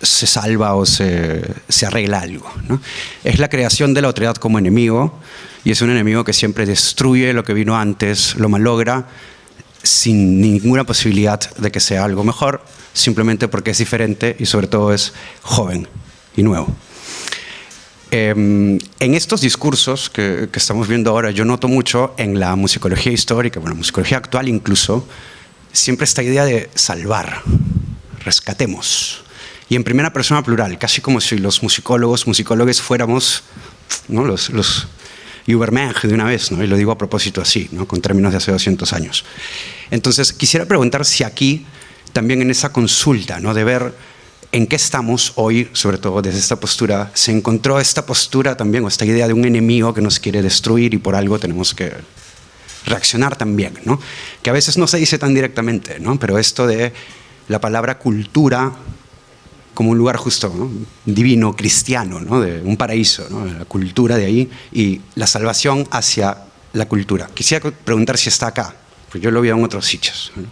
se salva o se arregla algo, ¿no? Es la creación de la autoridad como enemigo, y es un enemigo que siempre destruye lo que vino antes, lo malogra, sin ninguna posibilidad de que sea algo mejor, simplemente porque es diferente y sobre todo es joven y nuevo. En estos discursos que estamos viendo ahora, yo noto mucho en la musicología histórica, bueno, musicología actual incluso, siempre esta idea de salvar, rescatemos. Y en primera persona plural, casi como si los musicólogos fuéramos, ¿no?, los Übermensch de una vez, ¿no? Y lo digo a propósito así, ¿no?, con términos de hace 200 años. Entonces, quisiera preguntar si aquí, también en esa consulta, ¿no?, de ver en qué estamos hoy, sobre todo desde esta postura, se encontró esta postura también, o esta idea de un enemigo que nos quiere destruir y por algo tenemos que reaccionar también, ¿no? Que a veces no se dice tan directamente, ¿no? Pero esto de la palabra cultura como un lugar justo, ¿no?, divino, cristiano, ¿no?, de un paraíso, ¿no?, la cultura de ahí y la salvación hacia la cultura. Quisiera preguntar si está acá, porque yo lo vi en otros sitios, ¿no?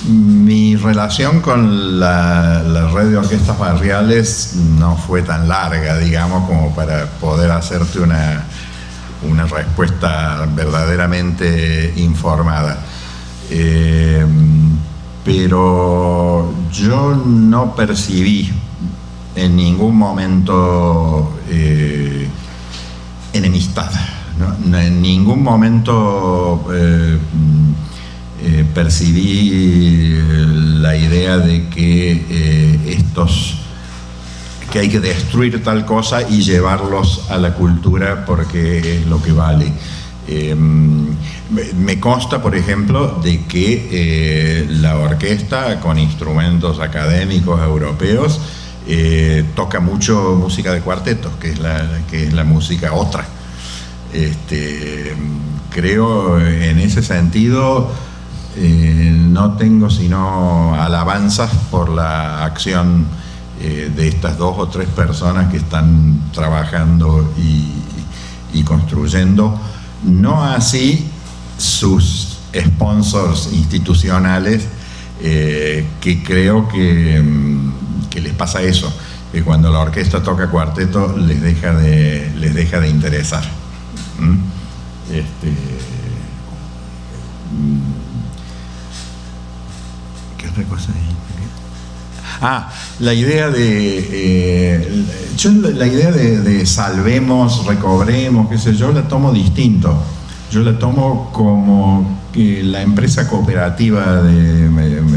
Mi relación con la red de orquestas barriales no fue tan larga, digamos, como para poder hacerte una respuesta verdaderamente informada. Pero yo no percibí en ningún momento enemistad, ¿no? En ningún momento percibí la idea de que que hay que destruir tal cosa y llevarlos a la cultura porque es lo que vale. Me consta, por ejemplo, de que la orquesta con instrumentos académicos europeos toca mucho música de cuartetos, que es la música otra. Creo en ese sentido no tengo sino alabanzas por la acción de estas 2 o 3 personas que están trabajando y construyendo, no así sus sponsors institucionales que creo que les pasa eso, que cuando la orquesta toca cuarteto les deja de interesar. ¿Qué otra cosa hay? La idea de salvemos, recobremos, qué sé yo, la tomo distinto. Yo la tomo como que la empresa cooperativa de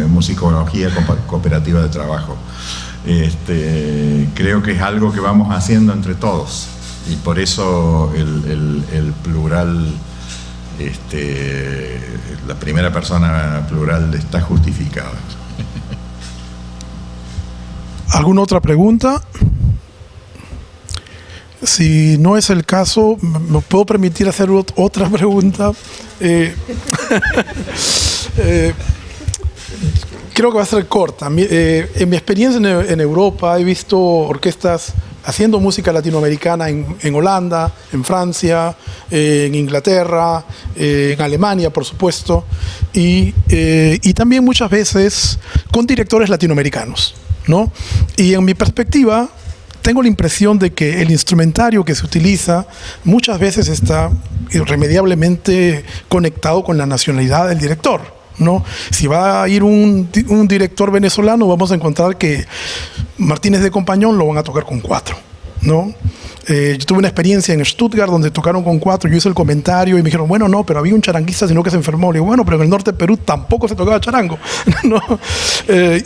musicología, cooperativa de trabajo. Creo que es algo que vamos haciendo entre todos y por eso el plural, la primera persona plural está justificada. ¿Alguna otra pregunta? Si no es el caso, ¿me puedo permitir hacer otra pregunta? Creo que va a ser corta. En mi experiencia en Europa he visto orquestas haciendo música latinoamericana en Holanda, en Francia, en Inglaterra, en Alemania, por supuesto, y también muchas veces con directores latinoamericanos, ¿no? Y en mi perspectiva, tengo la impresión de que el instrumentario que se utiliza muchas veces está irremediablemente conectado con la nacionalidad del director, ¿no? Si va a ir un director venezolano, vamos a encontrar que Martínez de Compañón lo van a tocar con 4, ¿no? Yo tuve una experiencia en Stuttgart donde tocaron con 4, yo hice el comentario y me dijeron, bueno, no, pero había un charanguista sino que se enfermó. Le digo, bueno, pero en el norte de Perú tampoco se tocaba charango, ¿no?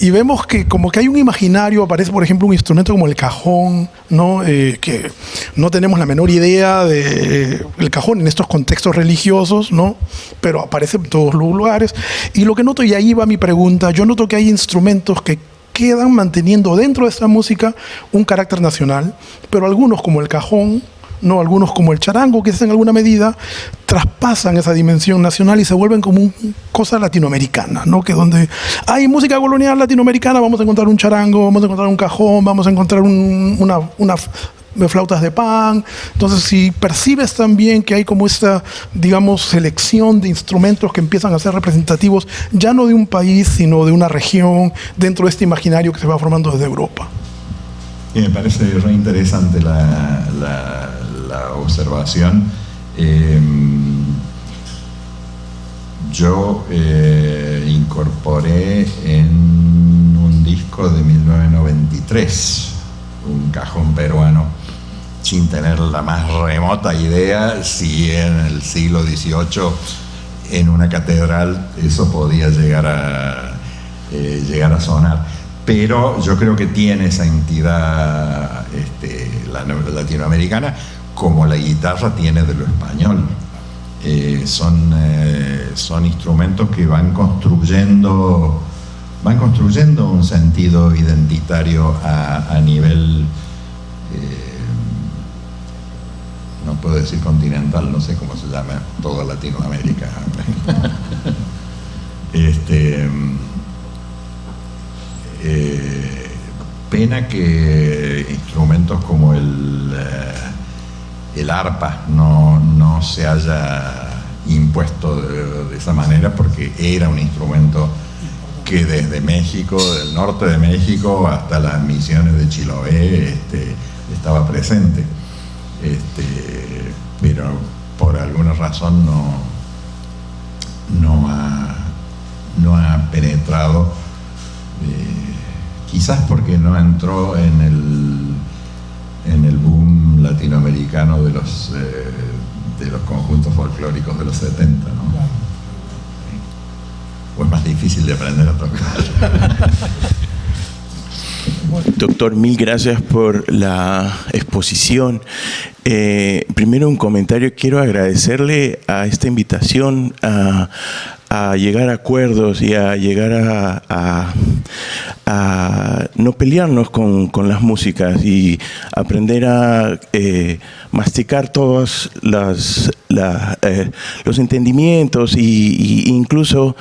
Y vemos que como que hay un imaginario, aparece por ejemplo un instrumento como el cajón, ¿no? Que no tenemos la menor idea del cajón en estos contextos religiosos, ¿no? Pero aparece en todos los lugares. Y lo que noto, y ahí va mi pregunta, yo noto que hay instrumentos que quedan manteniendo dentro de esta música un carácter nacional, pero algunos como el cajón, no, algunos como el charango, que en alguna medida traspasan esa dimensión nacional y se vuelven como una cosa latinoamericana, ¿no? Que donde hay música colonial latinoamericana vamos a encontrar un charango, vamos a encontrar un cajón, vamos a encontrar una flautas de pan. Entonces, si percibes también que hay como esta, digamos, selección de instrumentos que empiezan a ser representativos ya no de un país, sino de una región, dentro de este imaginario que se va formando desde Europa. Y me parece re interesante la observación. Yo incorporé en un disco de 1993 un cajón peruano, sin tener la más remota idea si en el siglo XVIII en una catedral eso podía llegar a sonar. Pero yo creo que tiene esa entidad latinoamericana, como la guitarra tiene de lo español. Son instrumentos que van construyendo un sentido identitario a nivel, no puedo decir continental, no sé cómo se llama, toda Latinoamérica. Pena que instrumentos como el arpa no se haya impuesto de esa manera, porque era un instrumento que desde México, del norte de México hasta las misiones de Chiloé estaba presente, pero por alguna razón no ha penetrado, quizás porque no entró en el boom latinoamericano de los conjuntos folclóricos de los 70, ¿no? O es más difícil de aprender a tocar. Doctor, mil gracias por la exposición. Primero un comentario, quiero agradecerle a esta invitación a llegar a acuerdos y a llegar a no pelearnos con las músicas y aprender a masticar todos los entendimientos y incluso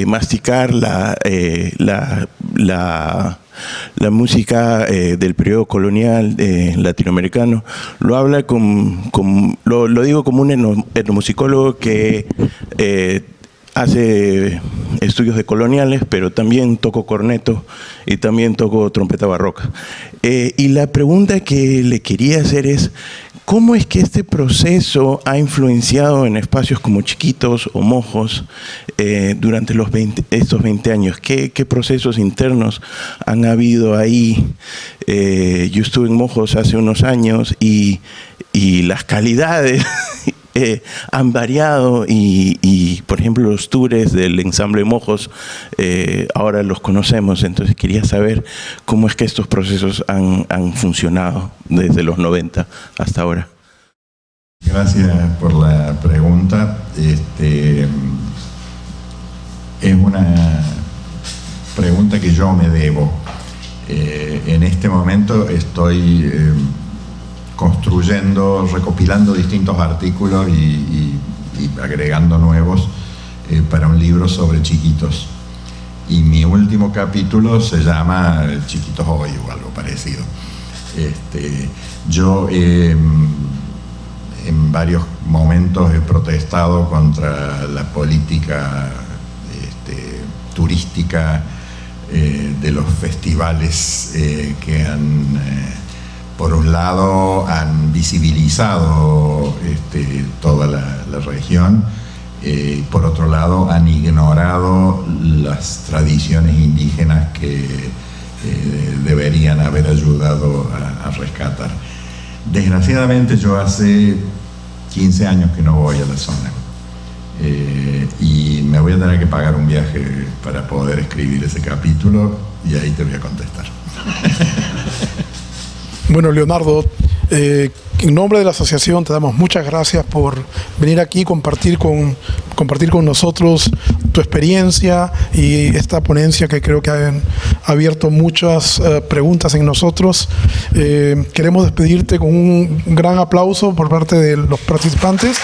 masticar la música del periodo colonial latinoamericano. Lo habla lo digo como un etnomusicólogo que hace estudios de coloniales, pero también toco corneto y también toco trompeta barroca. Y la pregunta que le quería hacer es, ¿cómo es que este proceso ha influenciado en espacios como Chiquitos o Mojos durante estos 20 años? ¿Qué procesos internos han habido ahí? Yo estuve en Mojos hace unos años y las calidades han variado y, por ejemplo, los tours del ensamble Mojos ahora los conocemos. Entonces quería saber cómo es que estos procesos han funcionado desde los 90 hasta ahora. Gracias por la pregunta. Es una pregunta que yo me debo. En este momento estoy construyendo, recopilando distintos artículos y agregando nuevos para un libro sobre Chiquitos. Y mi último capítulo se llama Chiquitos Hoy o algo parecido. Yo en varios momentos he protestado contra la política turística de los festivales que por un lado han visibilizado toda la región, por otro lado han ignorado las tradiciones indígenas que deberían haber ayudado a rescatar. Desgraciadamente yo hace 15 años que no voy a la zona y me voy a tener que pagar un viaje para poder escribir ese capítulo y ahí te voy a contestar. Bueno, Leonardo, en nombre de la asociación te damos muchas gracias por venir aquí y compartir con nosotros tu experiencia y esta ponencia que creo que ha abierto muchas preguntas en nosotros. Queremos despedirte con un gran aplauso por parte de los participantes.